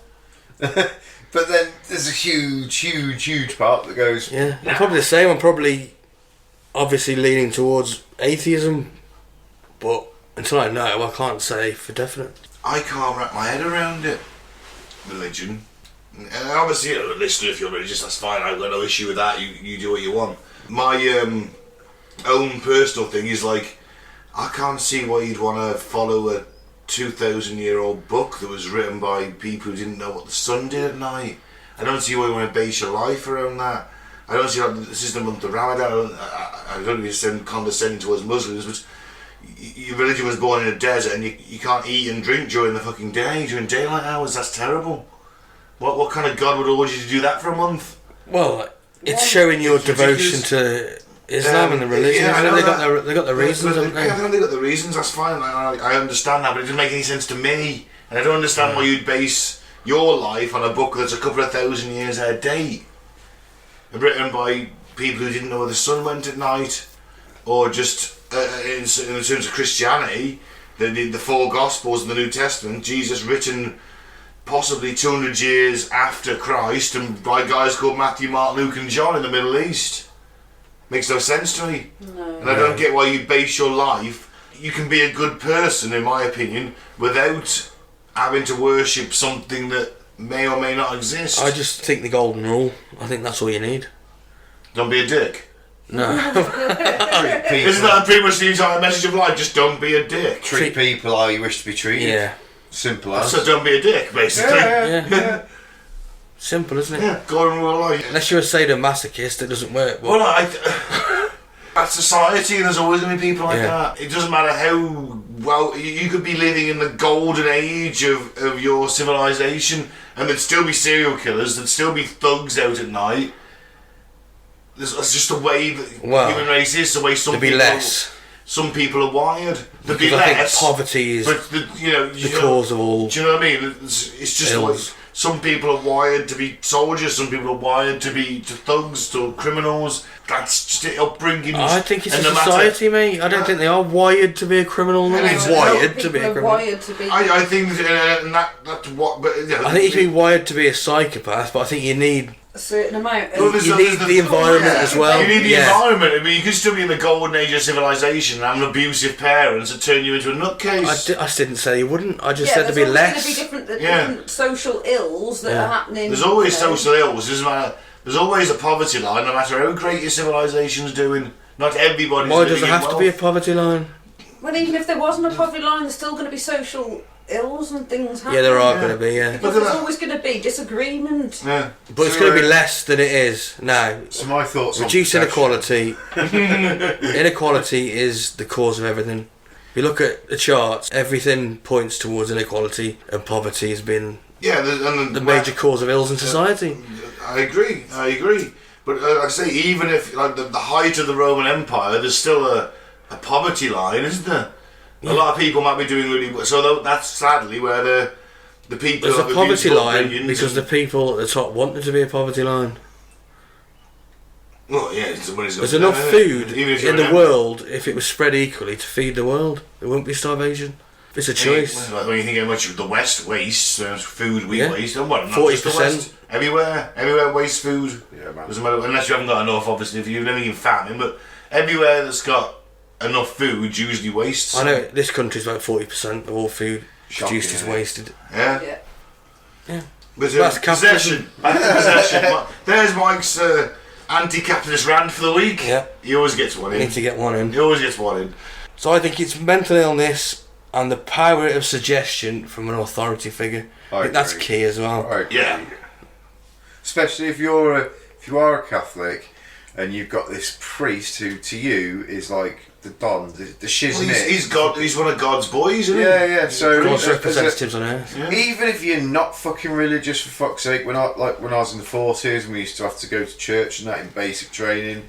But then there's a huge part that goes, Yeah, I'm probably the same. I'm probably obviously leaning towards atheism, but until I know, I can't say for definite. I can't wrap my head around it. Religion. And obviously, listener, if you're religious, that's fine. I've got no issue with that. You do what you want. My own personal thing is like, I can't see why you'd want to follow a 2,000-year-old book that was written by people who didn't know what the sun did at night. I don't see why you want to base your life around that. I don't see like the system of the Ramadan. I don't really sound condescending towards Muslims, but your religion was born in a desert and you can't eat and drink during the fucking day, during daylight hours. That's terrible. What kind of God would order you to do that for a month? Well, it's showing your devotion to Islam and the religion. Yeah, they got their reasons, haven't they? I think they got the reasons. That's fine. I understand that, but it doesn't make any sense to me. And I don't understand why you'd base your life on a book that's a couple of thousand years out of date, written by people who didn't know where the sun went at night, or just in terms of Christianity, the four Gospels and the New Testament, Jesus written possibly 200 years after Christ and by guys called Matthew, Mark, Luke and John in the Middle East. Makes no sense to me. No. And I don't get why you base your life. You can be a good person, in my opinion, without having to worship something that may or may not exist. I just think the golden rule. I think that's all you need. Don't be a dick. No. Isn't that pretty much the entire message of life? Just don't be a dick. treat people how you wish to be treated. Yeah. Simple as. So don't be a dick, basically. Yeah. Simple, isn't it? Yeah, golden rule of life. Unless you're a sadomasochist, it doesn't work. But Well, that's society, and there's always going to be people like that. It doesn't matter how well you could be living in the golden age of your civilization, and there'd still be serial killers, there'd still be thugs out at night. That's just the way that human race is. The way there'd be less. Some people are wired. There'd be Because I less. think poverty is But the cause of all. Do you know what I mean? It's just ills. like some people are wired to be soldiers, some people are wired to be thugs, to criminals. That's just the upbringing. I think it's a society, mate. I don't think they are wired to be a criminal. No one's wired to be a criminal. Wired to be. I think that's what. But I think you can be wired to be a psychopath, but I think you need a certain amount Well, of you need the environment as well. You need the Yeah. environment. I mean, you could still be in the golden age of civilization and having abusive parents that turn you into a nutcase. I didn't say you wouldn't. I just said there'd be there's less. always going to be different social ills that are happening. There's always you know. social ills. Doesn't matter. There's always a poverty line, no matter how great your civilization's doing. Not everybody's Why does living there in have to be a wealth. poverty line? Well, even if there wasn't a poverty line, there's still going to be social ills and things happening. Yeah, there are going to be, yeah. Because there's always going to be disagreement. Yeah. But it's going to be less than it is now. So my thoughts Reduce on protection. inequality. Inequality is the cause of everything. If you look at the charts, everything points towards inequality, and poverty has been the major cause of ills in society. I agree. But like I say, even if like the height of the Roman Empire, there's still a poverty line, isn't there? Yeah. A lot of people might be doing really well. So that's sadly where the people. There's a poverty line because the people at the top want there to be a poverty line. Well, yeah, there's enough food in the world if it was spread equally to feed the world. There won't be starvation. It's a choice. Like when you think how much the West wastes, food we waste, and what? 40%. Everywhere wastes food. Yeah, man. Doesn't matter unless you haven't got enough. Obviously, if you're living in famine, but everywhere that's got enough food usually wastes. I know this country's about 40% of all food. produced is wasted. Yeah. Yeah. Yeah. But That's possession. Back to possession. There's Mike's anti-capitalist rant for the week. Yeah. He always gets one in. Need to get one in. He always gets one in. So I think it's mental illness and the power of suggestion from an authority figure. I think that's agree. key as well. I agree. Yeah. Especially if you are a Catholic and you've got this priest who to you is like the Don, the shiznit. Well, he's one of God's boys, isn't he? Yeah. So God's as a- representatives on earth. Yeah. even if you're not fucking religious, for fuck's sake, when I was in the 40s and we used to have to go to church and that in basic training,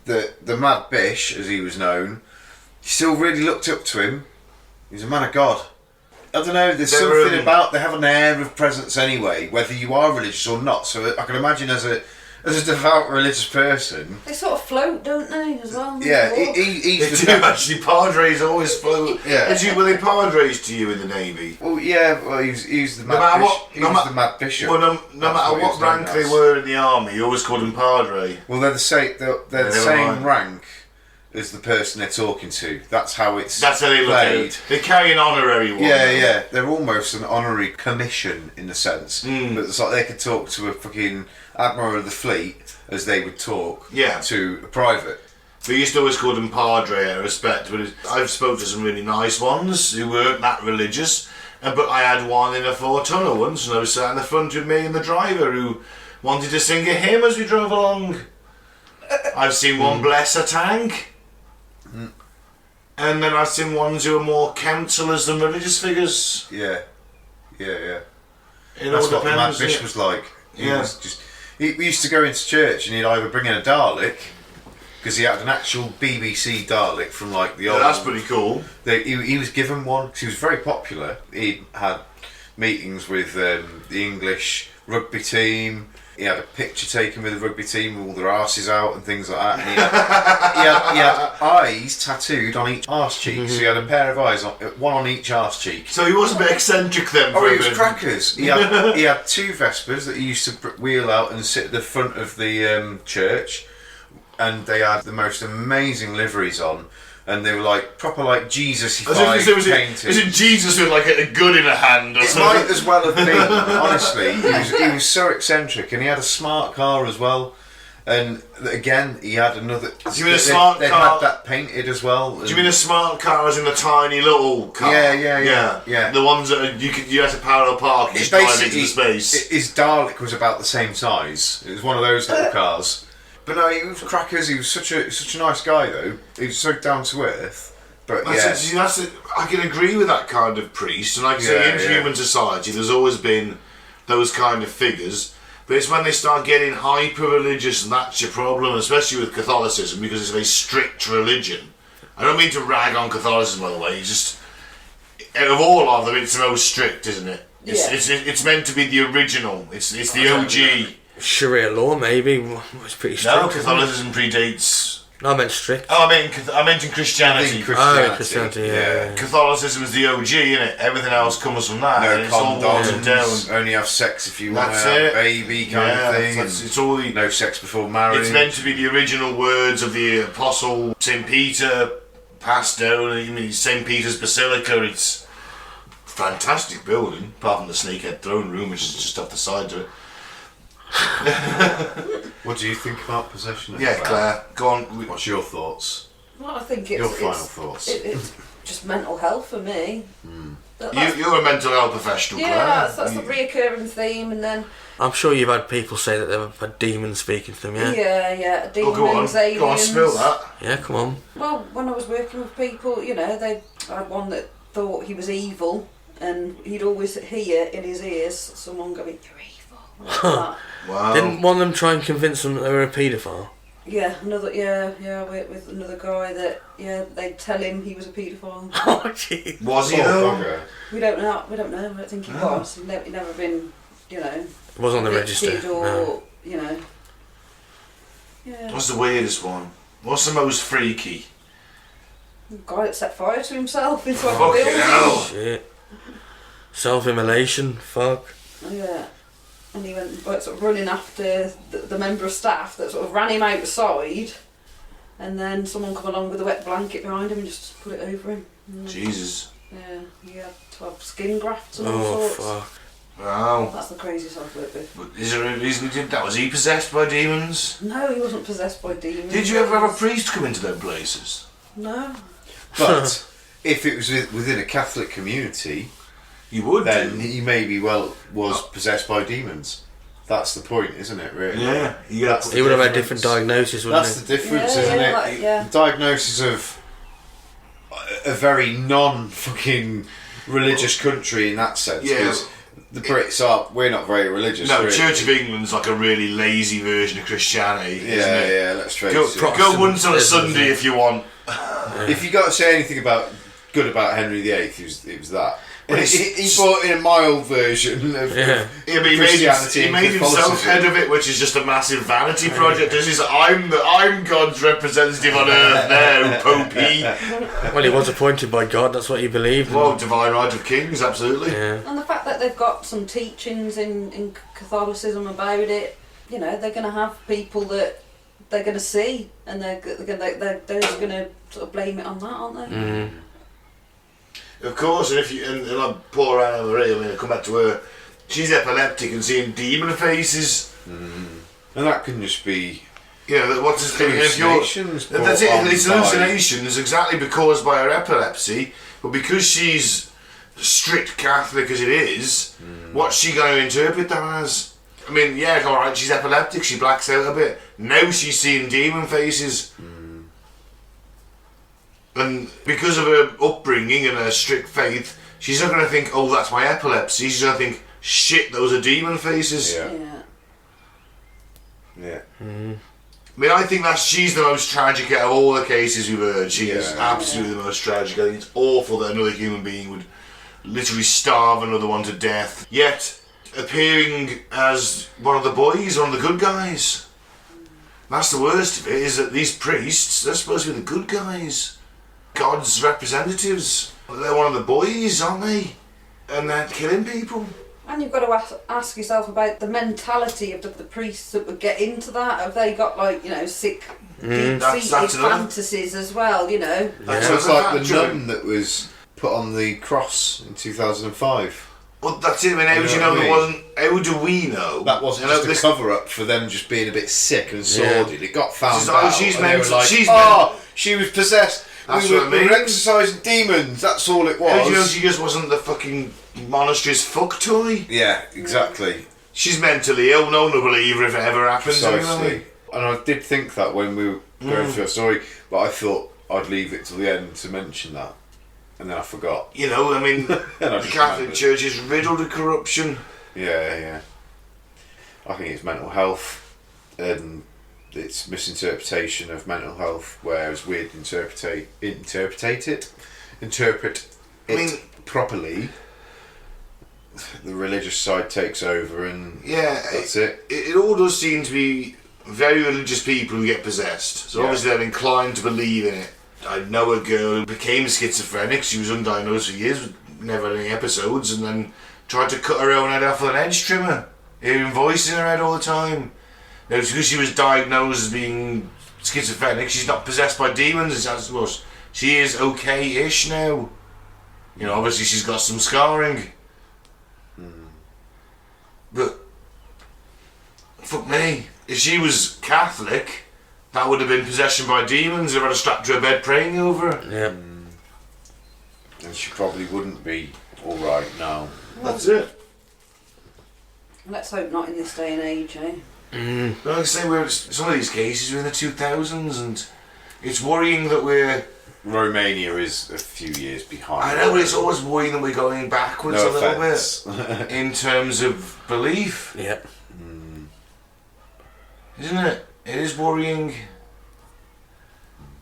the Mad Bish, as he was known, you still really looked up to him. He was a man of God. I don't know, there's something about, they have an air of presence anyway, whether you are religious or not. So I can imagine as a devout religious person. They sort of float, don't they, as well? Yeah, Walk. he's They do actually. Padres always float. Yeah. Were they Padres to you in the Navy? Well, yeah, well, he's the No Mad matter Bishop. what- He no was ma- the Mad Bishop. Well, no That's matter he what was known rank they as. were in the army, you always called them Padre. Well, they're the same. They're the Never same mind. rank as the person they're talking to. That's how it's. That's how they look at played. it. They carry an honorary one. Yeah. They're almost an honorary commission in a sense. Mm. But it's like they could talk to a fucking admiral of the fleet as they would talk Yeah. to a private. We used to always call them Padre out of respect, but I've spoken to some really nice ones who weren't that religious. But I had one in a 4-tonner once, and I was sat in the front with me and the driver who wanted to sing a hymn as we drove along. I've seen one bless a tank. And then I've seen ones who are more counsellors than religious figures. Yeah. It That's all what the Mad depends. Bishop was like. He Yeah. was just. We used to go into church and he'd either bring in a Dalek, because he had an actual BBC Dalek from like the Yeah, old. that's pretty cool. He was given one because he was very popular. He had meetings with the English rugby team. He had a picture taken with the rugby team with all their arses out and things like that. And he had eyes tattooed on each arse cheek. So he had a pair of eyes, one on each arse cheek. So he was a bit eccentric then. Oh, for he a was bit. crackers. He had 2 Vespers that he used to wheel out and sit at the front of the church, and they had the most amazing liveries on, and they were like proper like Jesus-ified painted. Was it Jesus with like a gun in a hand or It something? might as well have been, honestly. He was so eccentric, and he had a smart car as well. And again, he had another. Do you mean a smart they car? had that painted as well. Do you mean a smart car as in the tiny little car? Yeah. The ones that you had to parallel park and just drive into the space. His Dalek was about the same size. It was one of those little cars. But no, he was crackers. He was such a nice guy though. He was so down to earth. But I can agree with that kind of priest, and like I say, in human society, there's always been those kind of figures. But it's when they start getting hyper-religious, and that's your problem, especially with Catholicism, because it's a very strict religion. I don't mean to rag on Catholicism, by the way. It's just, out of all of them, it's the most strict, isn't it? It's meant to be the original. It's the OG. Sharia law, maybe. It's pretty strict. No, Catholicism predates. No, I meant strict. Oh, I meant in Christianity. Christianity, yeah. Catholicism is the OG, innit? Everything else comes from that. No and it's all watered down. condoms. Only have sex if you want to That's have it. a baby kind of thing. It's all the. No sex before marriage. It's meant to be the original words of the Apostle St. Peter passed down. I mean, St. Peter's Basilica. It's a fantastic building, apart from the snakehead throne room, which is just off the side of it. What do you think about possession? Yeah, Claire, go on. What's your thoughts? Well, I think Your final thoughts. It's just mental health for me. You're a mental health professional, Claire. Yeah, that's the reoccurring theme, and then I'm sure you've had people say that they've had demons speaking to them, yeah? yeah, demons, Go on, aliens. spill that. Yeah, come on. Well, when I was working with people, I had one that thought he was evil, and he'd always hear in his ears someone going, "You're evil." Like that. Wow. Didn't one of them try and convince them that they were a paedophile? Yeah, I worked with another guy that they'd tell him he was a paedophile. Oh, jeez. Was he Oh, though? bugger. We don't know. I don't think he Oh. was. He'd never been, It was on the register. convicted or No. Yeah. What's the weirdest one? What's the most freaky? Guy that set fire to himself into a Fucking building. hell. Shit. Self-immolation, fuck. Yeah. And he went sort of running after the member of staff that sort of ran him outside, and then someone come along with a wet blanket behind him and just put it over him. Jesus. Yeah, he had to have skin grafts and all Oh, sorts. fuck. Wow. That's the craziest I've worked with. But is there a reason he did that? Was he possessed by demons? No, he wasn't possessed by demons. Did you ever have a priest come into them places? No. But if it was within a Catholic community, You would then do. he maybe was possessed by demons. That's the point, isn't it, really? Yeah. You got He would have had a different diagnosis, wouldn't That's he? the difference, Yeah, isn't yeah, it? like, yeah. The diagnosis of a very non-fucking religious country in that sense. Yeah. Because the Brits we're not very religious. No, really. Church of England's like a really lazy version of Christianity, isn't Yeah, it? yeah, let's face Go, it. go once on a Protestant, Sunday if you want. If you got to say anything good about Henry VIII, it was that. Well, he brought in a mild version of Yeah. Yeah, but he Christianity he and made himself Catholicism. head of it, which is just a massive vanity project. This is I'm God's representative on earth now, Popey. Well, he was appointed by God, that's what he believed. Well, divine right of kings, absolutely. Yeah. And the fact that they've got some teachings in Catholicism about it, you know, they're going to have people that they're going to see, and they're just going to sort of blame it on that, aren't they? Mm. Of course, and if you and I poor Anna Marie, I mean, I come back to her. She's epileptic and seeing demon faces. And that can just be You know, what's his thing? If you're, hallucinations. that's it. brought on It's by- hallucinations exactly caused by her epilepsy, but because she's strict Catholic as it is, what's she going to interpret that as? I mean, yeah, all right, she's epileptic, she blacks out a bit. Now she's seeing demon faces. And because of her upbringing and her strict faith, she's not going to think, oh, that's my epilepsy. She's going to think, shit, those are demon faces. Yeah. Yeah. Yeah. I mean, I think she's the most tragic out of all the cases we've heard. She is Yeah. absolutely the most tragic. I think it's awful that another human being would literally starve another one to death, yet appearing as one of the boys, one of the good guys. That's the worst of it, is that these priests, they're supposed to be the good guys. God's representatives. They're one of the boys, aren't they? And they're killing people. And you've got to ask yourself about the mentality of the priests that would get into that. Have they got, like, you know, sick, deep-seated That's another- fantasies as well, you know? That's So it's another like the factor. nun that was put on the cross in 2005. Well, that's it. I mean, how do you know it wasn't? How do we know? That wasn't You know, just a cover-up for them just being a bit sick and Yeah. sordid. It got found She's- out. she's and they were mental- like, she's she was possessed. That's we what I were mean. exorcising demons. That's all it was. How do you know she just wasn't the fucking monastery's fuck toy? Yeah, exactly. She's mentally ill. No one will believe her if it ever happens. Precisely. Anyway. And I did think that when we were going through our story, but I thought I'd leave it till the end to mention that. And then I forgot. You know, I mean, And I the just Catholic remembered. Church is riddled with corruption. Yeah. I think it's mental health and it's misinterpretation of mental health, whereas we'd interpret it I mean- properly. The religious side takes over, and Yeah, that's it. It all does seem to be very religious people who get possessed. So Yeah. obviously they're inclined to believe in it. I know a girl who became schizophrenic. She was undiagnosed for years, never had any episodes, and then tried to cut her own head off with an edge trimmer, hearing voices in her head all the time. Now, it's because she was diagnosed as being schizophrenic, she's not possessed by demons. It's as well, she is okay-ish now. You know, obviously she's got some scarring. But fuck me, if she was Catholic, that would have been possession by demons. They'd have had a strapped to her bed praying over her. Yeah. And she probably wouldn't be all right now. That's it. Let's hope not in this day and age, eh? Like I say, some of these cases are in the 2000s, and it's worrying that we're. Romania is a few years behind. I know, but it's always worrying that we're going backwards No a little offence. bit in terms of belief, Yeah. isn't it? It is worrying.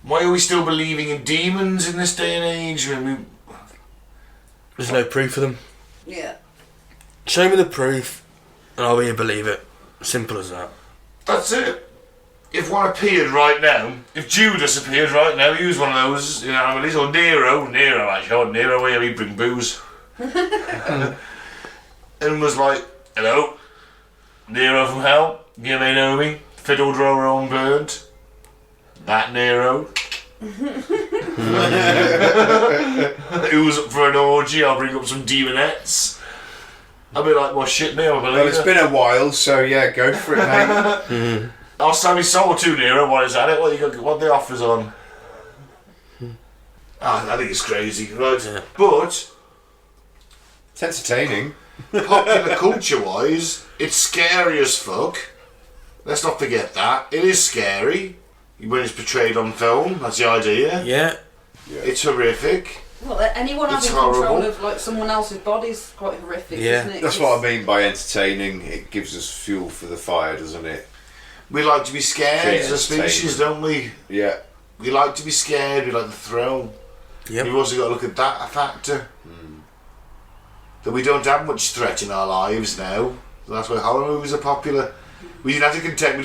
Why are we still believing in demons in this day and age? I mean, There's no proof of them. Yeah. Show me the proof, and I'll really believe it. Simple as that. that's it. If one appeared right now, if Judas appeared right now, he was one of those, you know, or Nero actually, oh, Nero, where he bring booze. And was like, hello, Nero from hell, you may know me, fiddle drawer on bird, that Nero. Who's up for an orgy? I'll bring up some demonettes. I'll be like, well, shit me, I believe. Well, it's been a while, so yeah, go for it, mate. I'll sell me soul too, Nero, while he's at it. What are the offers on? I think it's crazy, right? Yeah. But It's entertaining. popular culture-wise, it's scary as fuck. Let's not forget that. It is scary when it's portrayed on film. That's the idea. Yeah. It's horrific. Well, anyone It's having control horrible. of like someone else's body is quite horrific, Yeah. isn't it? That's what I mean by entertaining. It gives us fuel for the fire, doesn't it? We like to be scared Yeah, as a species, don't we? Yeah. We like to be scared. We like the thrill. Yep. You've also got to look at that factor. That we don't have much threat in our lives now. So that's why horror movies are popular. We don't have to contend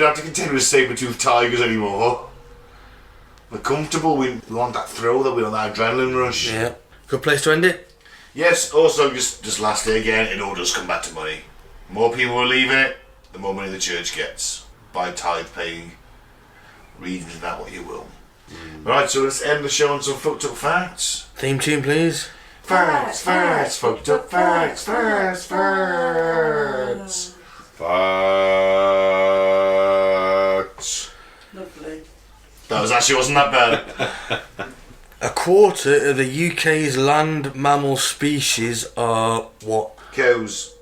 with saber-toothed tigers anymore. We're comfortable. We want that thrill, that we want that adrenaline rush. Yeah. Good place to end it. Yes. Also, just lastly again, it all does come back to money. More people will leave it, the more money the church gets by tithe-paying. Read into that what you will. Right. So let's end the show on some fucked up facts. Theme tune, please. Facts, fucked up facts. Facts. Lovely. That wasn't that bad. A quarter of the UK's land mammal species are what? Cows.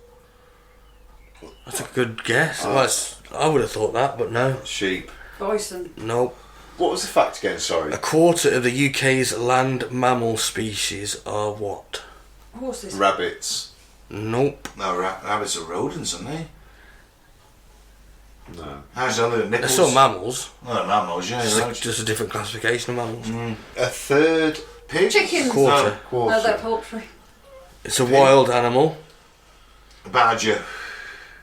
That's a good guess. I would have thought that, but no. Sheep. Bison. Nope. What was the fact again? Sorry. A quarter of the UK's land mammal species are what? Horses. Rabbits. Nope. No, rabbits are rodents, aren't they? No. How's the other They're nipples? still mammals. No, mammals, yeah. Just, right. just a different classification of mammals. A third. Pigs? Chickens. Quarter. No, Quarter. No, they're poultry. It's a wild animal. a badger.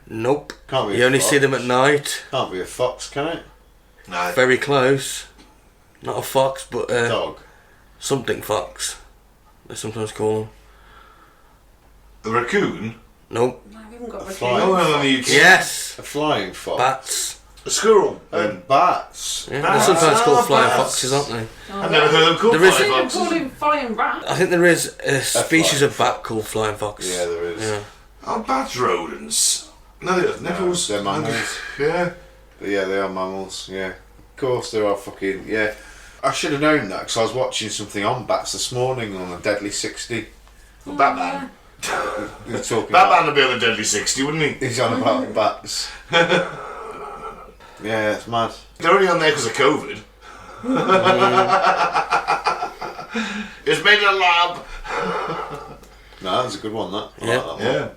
Nope. Can't be. You a only fox. see them at night. Can't be a fox, can it? No. Very close. Not a fox, but Dog. something fox. They sometimes call them. A raccoon? Nope. No, we haven't got A raccoons. No one in the UK. Yes. A flying fox. Bats. A squirrel. And bats. Yeah, Bats. they're sometimes called Oh, flying bats. foxes, aren't they? I've never heard them called There is- I flying think foxes. call him flying rat. I think there is a species flying of bat called flying fox. Yeah, there is. Yeah. Oh, bats rodents. No, they're nipples. they're mammals. Yeah. But yeah, they are mammals. Yeah. Of course, there are fucking. Yeah. I should have known that because I was watching something on bats this morning on a Deadly 60. Well, Batman. We were talking Batman would be on the Deadly 60, wouldn't he? He's on about bats. Yeah, it's mad. They're only on there because of COVID. It's made in a lab. No, that's a good one, that. I Yeah. like that one. Yeah.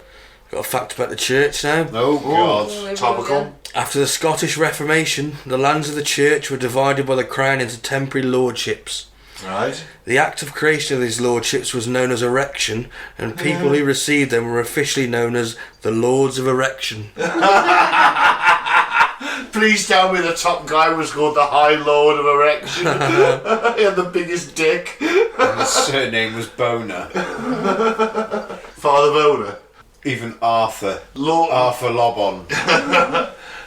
Got a fact about the church now. Oh, God. Oh, we Topical. will, After the Scottish Reformation, the lands of the church were divided by the crown into temporary lordships. Right. The act of creation of these lordships was known as erection, and people who received them were officially known as the Lords of Erection. Please tell me the top guy was called the High Lord of Erection. He had the biggest dick. And his surname was Boner. Father Boner. Even Arthur. Lord, Arthur Lobon.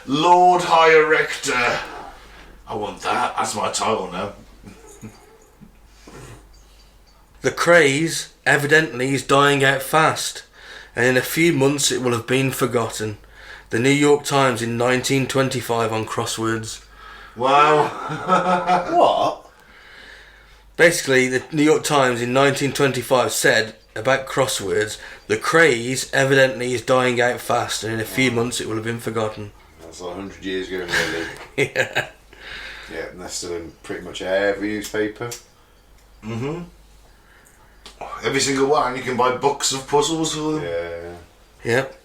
Lord High Erector. I want that. That's my title now. The craze, evidently, is dying out fast, and in a few months it will have been forgotten. The New York Times in 1925 on crosswords. Wow. What? Basically, the New York Times in 1925 said about crosswords, the craze evidently is dying out fast, and in a few months it will have been forgotten. That's like 100 years ago, nearly. Yeah. Yeah, and they're still in pretty much every newspaper. Mm-hmm. Every single one. You can buy books of puzzles for them. Yeah. Yep.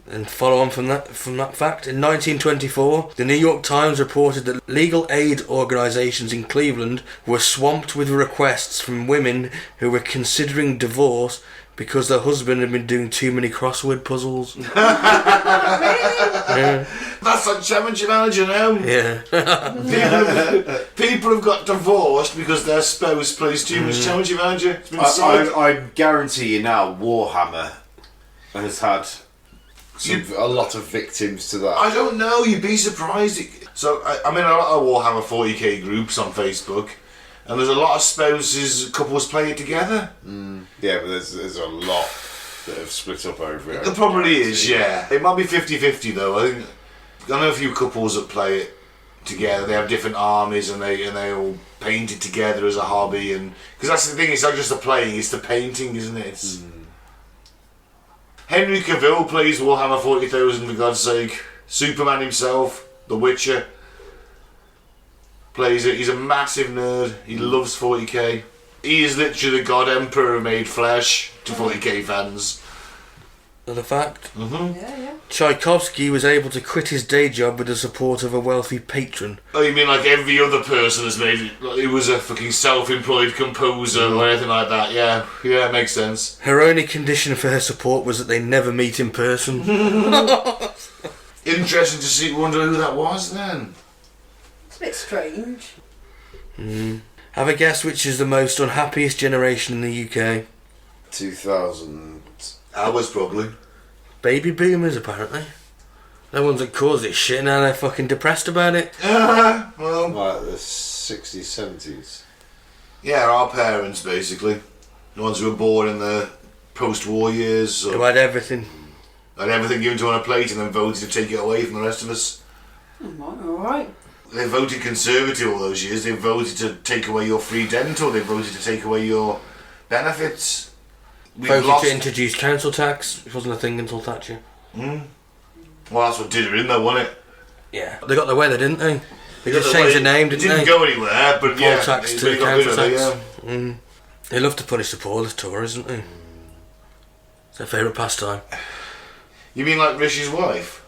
And follow on from that fact, in 1924, the New York Times reported that legal aid organisations in Cleveland were swamped with requests from women who were considering divorce because their husband had been doing too many crossword puzzles. Yeah. That's like Championship Manager now. Yeah. People have got divorced because their spouse plays too much Championship Manager. It's been said. I guarantee you now, Warhammer has had a lot of victims to that. I don't know, you'd be surprised. So, I'm in a lot of Warhammer 40k groups on Facebook, And there's a lot of couples play it together. Yeah, but there's a lot that have split up over it. There probably is, yeah. It might be 50-50 though. I know a few couples that play it together. They have different armies and they all paint it together as a hobby. And because that's the thing, it's not just the playing, it's the painting, isn't it? It's... Henry Cavill plays Warhammer 40,000 for God's sake. Superman himself, The Witcher, plays it. He's a massive nerd. He loves 40k. He is literally the God Emperor made flesh to 40k fans. Another fact. Yeah. Tchaikovsky was able to quit his day job with the support of a wealthy patron. Oh, you mean like every other person has made it? Like he was a fucking self-employed composer or anything like that? Yeah, makes sense. Her only condition for her support was that they never meet in person. Interesting to wonder who that was then. It's a bit strange. Have a guess which is the most unhappiest generation in the UK? 2000. Ours probably. Baby boomers, apparently. They're the ones that caused it shit, now they're fucking depressed about it. Well, Like the 60s, 70s. yeah, our parents basically. The ones who were born in the post-war years. Who had everything. Had everything given to on a plate and then voted to take it away from the rest of us. Alright. They voted Conservative all those years. They voted to take away your free dental. They voted to take away your benefits. Voted to introduce council tax, which wasn't a thing until Thatcher. Well, that's what did her in though, wasn't it? Yeah. They got their way there, didn't they? They just changed the name, didn't they? It didn't go anywhere, but Poll tax to they got rid council of it, tax. yeah. They love to punish the poor as tourists, don't they? It's their favourite pastime. You mean like Rishi's wife?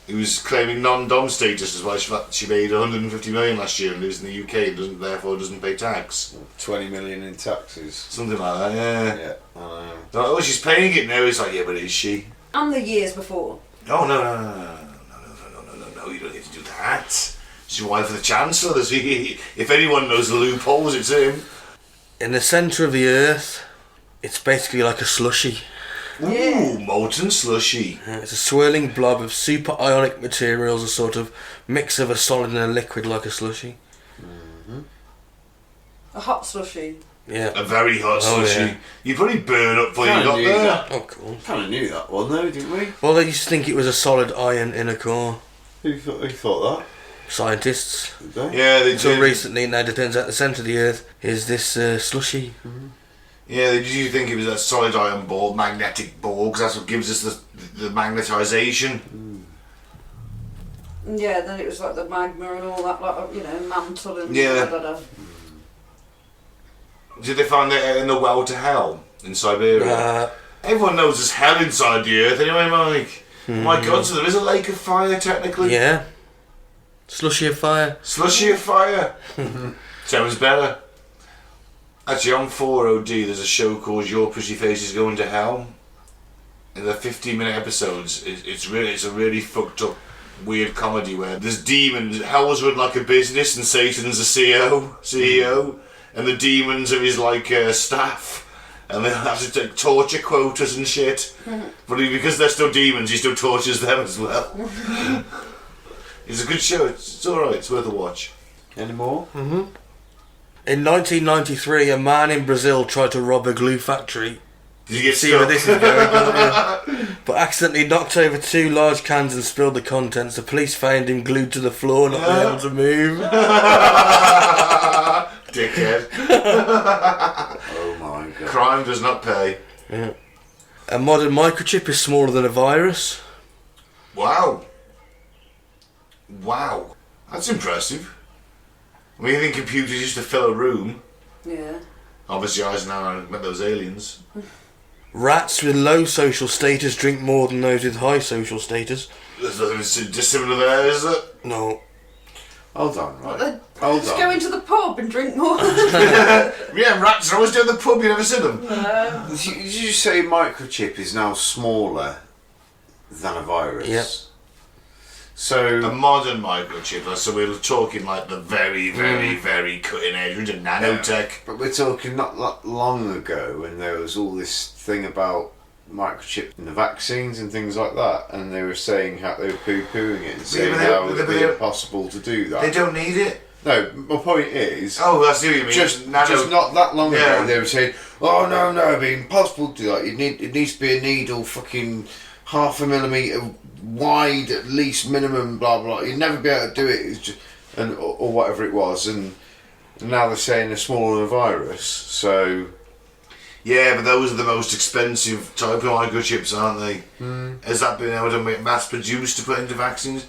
Who was claiming non-dom status as why she made 150 million last year and lives in the UK and therefore doesn't pay tax. 20 million in taxes. Something like that, yeah. Yeah, I know. Like, oh, she's paying it now. It's like, yeah, but is she? And the years before. Oh, no, you don't need to do that. She's your wife of the Chancellor. If anyone knows the loopholes, it's him. In the centre of the earth, it's basically like a slushy. Ooh, molten slushy. It's a swirling blob of super ionic materials, a sort of mix of a solid and a liquid like a slushy. A hot slushy. Yeah. A very hot slushy. Yeah. You'd probably burn up before you Kinda got knew there. that. Oh, cool. Kind of knew that one though, didn't we? Well, they used to think it was a solid iron inner core. Who thought that? Scientists. Did they? Yeah, they Until did. recently, now it turns out the centre of the earth is this slushy. Yeah, did you think it was a solid iron ball, magnetic ball, because that's what gives us the magnetisation. Yeah, then it was like the magma and all that, like, mantle and Yeah. da-da-da. Did they find it in the well to hell in Siberia? Everyone knows there's hell inside the earth anyway, Mike. My God, so there is a lake of fire technically? Yeah. Slushy of fire. Slushy of fire. Sounds better. Actually, on 4OD there's a show called Your Pretty Face is Going to Hell. In the 15-minute episodes, it's a really fucked up, weird comedy where there's demons. Hell's run like a business and Satan's a CEO, and the demons are his staff. And they have to take torture quotas and shit. But because they're still demons, he still tortures them as well. It's a good show. It's alright. It's worth a watch. Any more? In 1993, a man in Brazil tried to rob a glue factory. Did you get See where stuck? this is going, but accidentally knocked over 2 large cans and spilled the contents. The police found him glued to the floor, not being able to move. Dickhead. Oh my God. Crime does not pay. Yeah. A modern microchip is smaller than a virus. Wow. That's impressive. I mean, you think computers used to fill a room. Yeah. Obviously, Eisenhower met those aliens. Rats with low social status drink more than those with high social status. There's nothing dissimilar there, is there? No. Hold on, right. They Hold just on. go into the pub and drink more. Yeah, rats are always down the pub, you never see them. Did you say microchip is now smaller than a virus? Yep. So A modern microchip, so we're talking like the very, very, very cutting edge, we're into nanotech. but we're talking not that long ago when there was all this thing about microchip in the vaccines and things like that, and they were saying how they were poo-pooing it and saying but how it they- would be impossible to do that. They don't need it. No, my point is... Oh, I see what you mean. Just not that long ago, they were saying, "Oh no, it'd be impossible to do that. It needs to be a needle fucking 0.5 millimetre wide, at least minimum. Blah blah. You'd never be able to do it." It's just, or whatever it was, and now they're saying they're smaller than a virus. So yeah, but those are the most expensive type of microchips, aren't they? Has that been able to make mass produced to put into vaccines?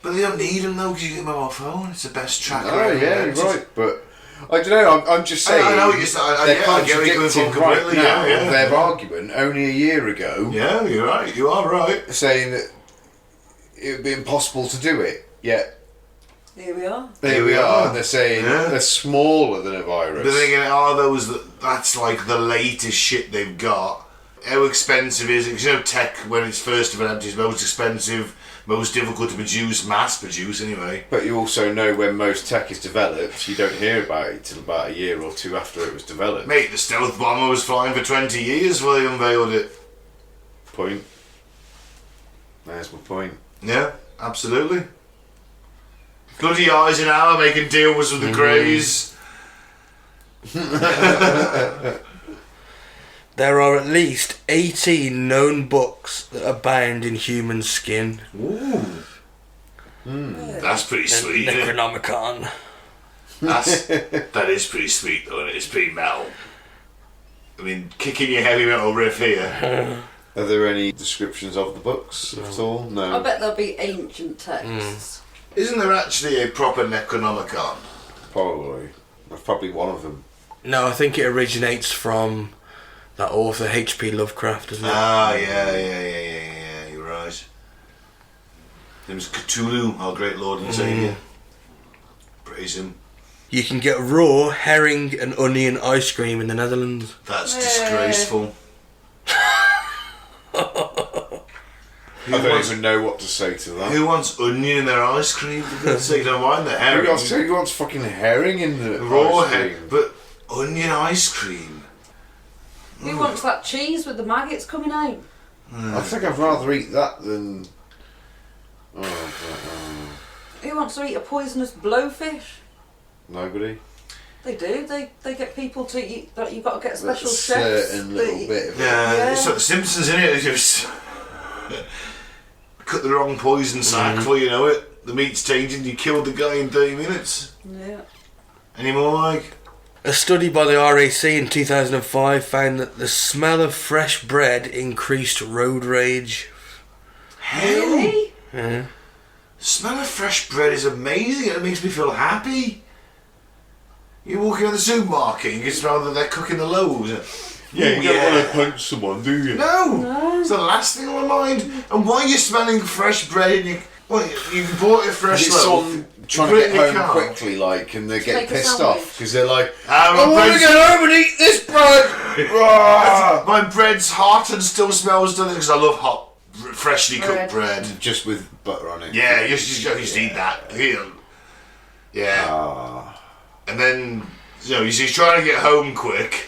But they don't need them though, because you get a mobile phone. It's the best tracker. Oh yeah, you're right. But I don't know. I'm just saying. I know what you're saying. They're contradicting right now their yeah. argument only a year ago. Yeah, you're right. You are right. Saying that it would be impossible to do it. Yet Here we are. here we are. And they're saying they're smaller than a virus. But then again, are those that's like the latest shit they've got? How expensive is it? 'Cause you know, tech when it's first developed is most expensive, most difficult to produce, mass produce anyway. But you also know when most tech is developed, you don't hear about it till about a year or two after it was developed. Mate, the stealth bomber was flying for 20 years before they unveiled it. Point. There's my point. Yeah, absolutely. Bloody Eisenhower making deals with the Greys. There are at least 18 known books that are bound in human skin. Ooh. That's pretty sweet, isn't it? Necronomicon. That is pretty sweet though, and it's pretty metal. I mean, kicking your heavy metal riff here. Are there any descriptions of the books at all? No. I bet there'll be ancient texts. Isn't there actually a proper Necronomicon? Probably. That's probably one of them. No, I think it originates from that author H.P. Lovecraft, doesn't it? Ah, yeah, you're right. It was Cthulhu, our great Lord and Saviour. Praise him. You can get raw herring and onion ice cream in the Netherlands. That's disgraceful. I don't even know what to say to that. Who wants onion in their ice cream? For God's sake, don't mind the herring. Who wants fucking herring in the Raw ice herring, cream? but onion ice cream. Who wants that cheese with the maggots coming out? I think I'd rather eat that than... Who wants to eat a poisonous blowfish? Nobody. They do. They get people to eat. But you've got to get special A chefs. certain little that- bit of it. Yeah, it's like the Simpsons, isn't it? They just cut the wrong poison sack before you know it. The meat's changing, you killed the guy in 30 minutes. Yeah. Any more, Mike? A study by the RAC in 2005 found that the smell of fresh bread increased road rage. Really? Yeah. The smell of fresh bread is amazing. It makes me feel happy. You walk in the supermarket and you can smell that they're cooking the loaves. Yeah, you don't want to punch someone, do you? No, it's the last thing on my mind. And why are you smelling fresh bread? And you bought a fresh It's loaf. on trying put to it get in your home car. quickly, like, and they get Take a pissed sandwich. off because they're like, Ah, I want to get home and eat this bread. Ah. My bread's hot and still smells delicious because I love hot, freshly cooked bread. Just with butter on it. Yeah, you just eat that. Yeah. Ah. And then, he's trying to get home quick.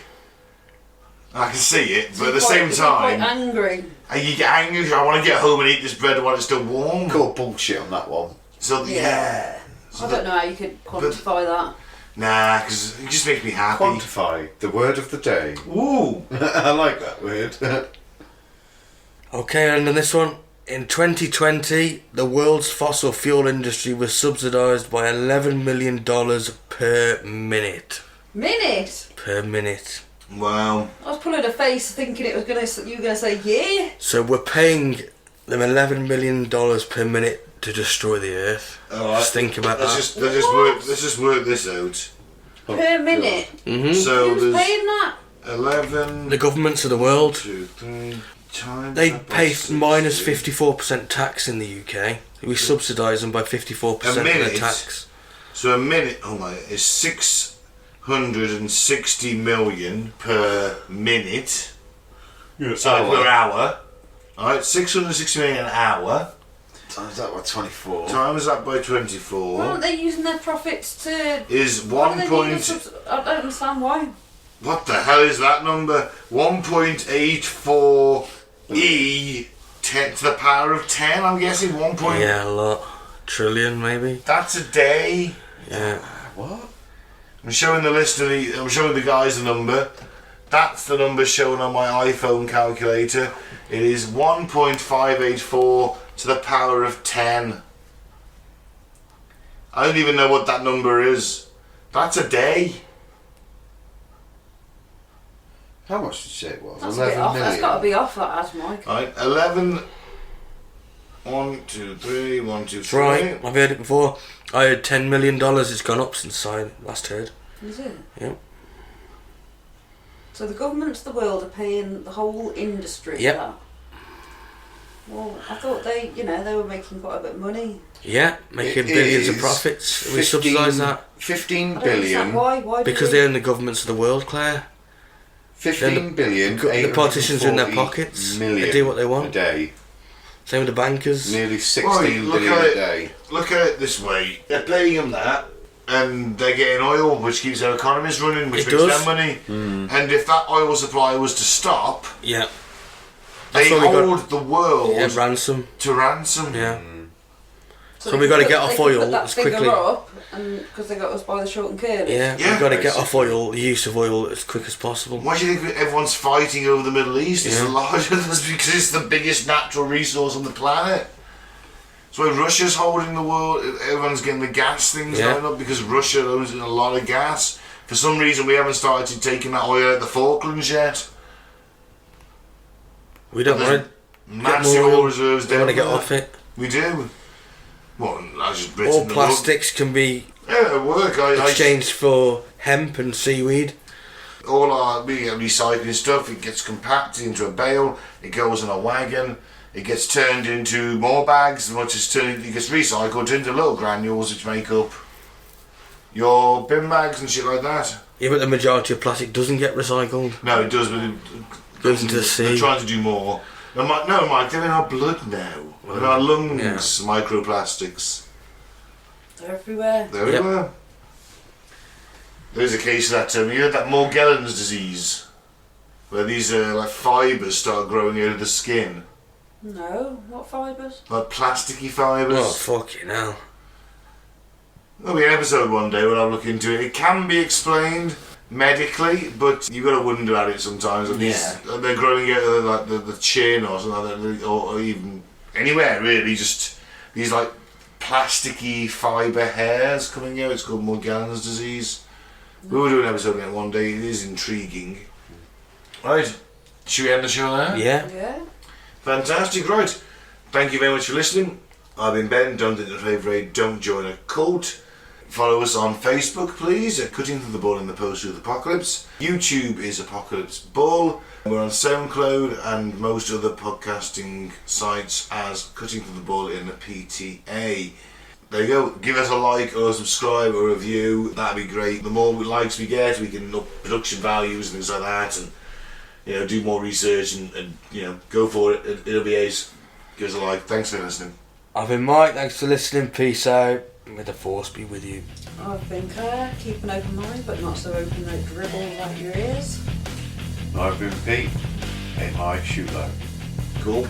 I can see it, but at the same time, quite angry. and you get angry. I want to get home and eat this bread while it's still warm. Call bullshit on that one. So Yeah. So I don't know how you could quantify that. Nah, because it just makes me happy. Quantify, the word of the day. Ooh. I like that word. Okay, and then this one. In 2020, the world's fossil fuel industry was subsidised by $11 million per minute. Minute? Per minute. Wow. I was pulling a face thinking you were gonna say yeah. So we're paying them $11 million per minute to destroy the Earth. Alright. Just think about Let's that. let's just work this out. Per minute. Mm-hmm. So Who's there's paying that? 11. The governments of the world, 2, 3 times. they that by pay 60. minus 54% tax in the UK. We subsidise them by 54% of their minute? tax. So a minute, is 660 million per minute. Sorry, per hour. Alright, 660 million an hour. Times that by 24. Times that by 24 Why aren't they using their profits to... is Why 1 do they need point. a I don't understand why. What the hell is that number? 1.84 e 10 to the power of 10. I'm guessing 1. Yeah, a lot. Trillion, maybe. That's a day. Yeah. What? I'm showing the list of I'm showing the guys the number. That's the number shown on my iPhone calculator. It is 1.584 to the power of 10. I don't even know what that number is. That's a day. How much did you say it was? That's 11 million. That's got to be off that, Mike. Right, 11. 1, 2, 3, 1, 2, 3. That's right, I've heard it before. I heard $10 million it's gone up since I last heard. Is it? Yep. So the governments of the world are paying the whole industry Yep. for that? Well, I thought they were making quite a bit of money. Yeah, making It billions of is profits. We 15 subsidise that. 15 I don't understand billion. why Because they own the governments of the world, Claire. 15 billion. The politicians are in their 840 pockets. million They do what they want. a day. Same with the bankers. Nearly 16 Well, billion look a at it. day. Look at it this way. They're paying them that, and they're getting oil, which keeps their economies running, which It makes does. them money. And if that oil supply was to stop, Yeah. they That's why we got- hold the world Yeah, ransom. to ransom. Yeah. So So they we got to could get put- off they could oil put that as figure quickly. up, and because they got us by the short and curlies. Yeah, Yeah, we've got to get off basically. oil, the use of oil as quick as possible. Why do you think everyone's fighting over the Middle East? It's Yeah. the largest because it's the biggest natural resource on the planet. So why Russia's holding the world. Everyone's getting the gas things Yeah. going up because Russia owns a lot of gas. For some reason, we haven't started taking that oil out the Falklands yet. We don't There's want massive more oil oil. reserves to down want to get there. off it. We do. Well, I just All plastics can be Yeah, it work. exchanged for hemp and seaweed. All our recycling stuff, it gets compacted into a bale, it goes in a wagon, it gets turned into more bags, and once it gets recycled into little granules which make up your bin bags and shit like that. Yeah, but the majority of plastic doesn't get recycled. No, it does, but it Goes into the sea. They're trying to do more. No, Mike, they're in our blood now. They're in our lungs, microplastics. They're everywhere. They're everywhere. There's a case of that, you heard that Morgellons disease, where these like fibres start growing out of the skin. No, what fibres? Like plasticky fibres. Oh, fucking hell. There'll be an episode one day when I'll look into it. It can be explained medically, but you've got to wonder at it sometimes. And they're growing out of like the chin or something like that, or even anywhere really. Just these like plasticky fibre hairs coming out. It's called Morgellons disease. We will do an episode on it one day. It is intriguing. Right, should we end the show there? Yeah. Yeah. Fantastic, right. Thank you very much for listening. I've been Ben, don't think the favourite, don't join a cult. Follow us on Facebook, please, at Cutting Through the Bull in the Post-Truth Apocalypse. YouTube is Apocalypse Bull. We're on SoundCloud and most other podcasting sites as Cutting Through the Bull in the PTA. There you go. Give us a like or a subscribe or a review. That'd be great. The more likes we get, we can up production values and things like that, and do more research and go for it. It'll be ace. Give us a like. Thanks for listening. I've been Mike, thanks for listening. Peace out. May the force be with you. I've been Claire, keep an open mind, but not so open that it dribbles out your ears. I've been Pete. Aim high, shoot low. Cool.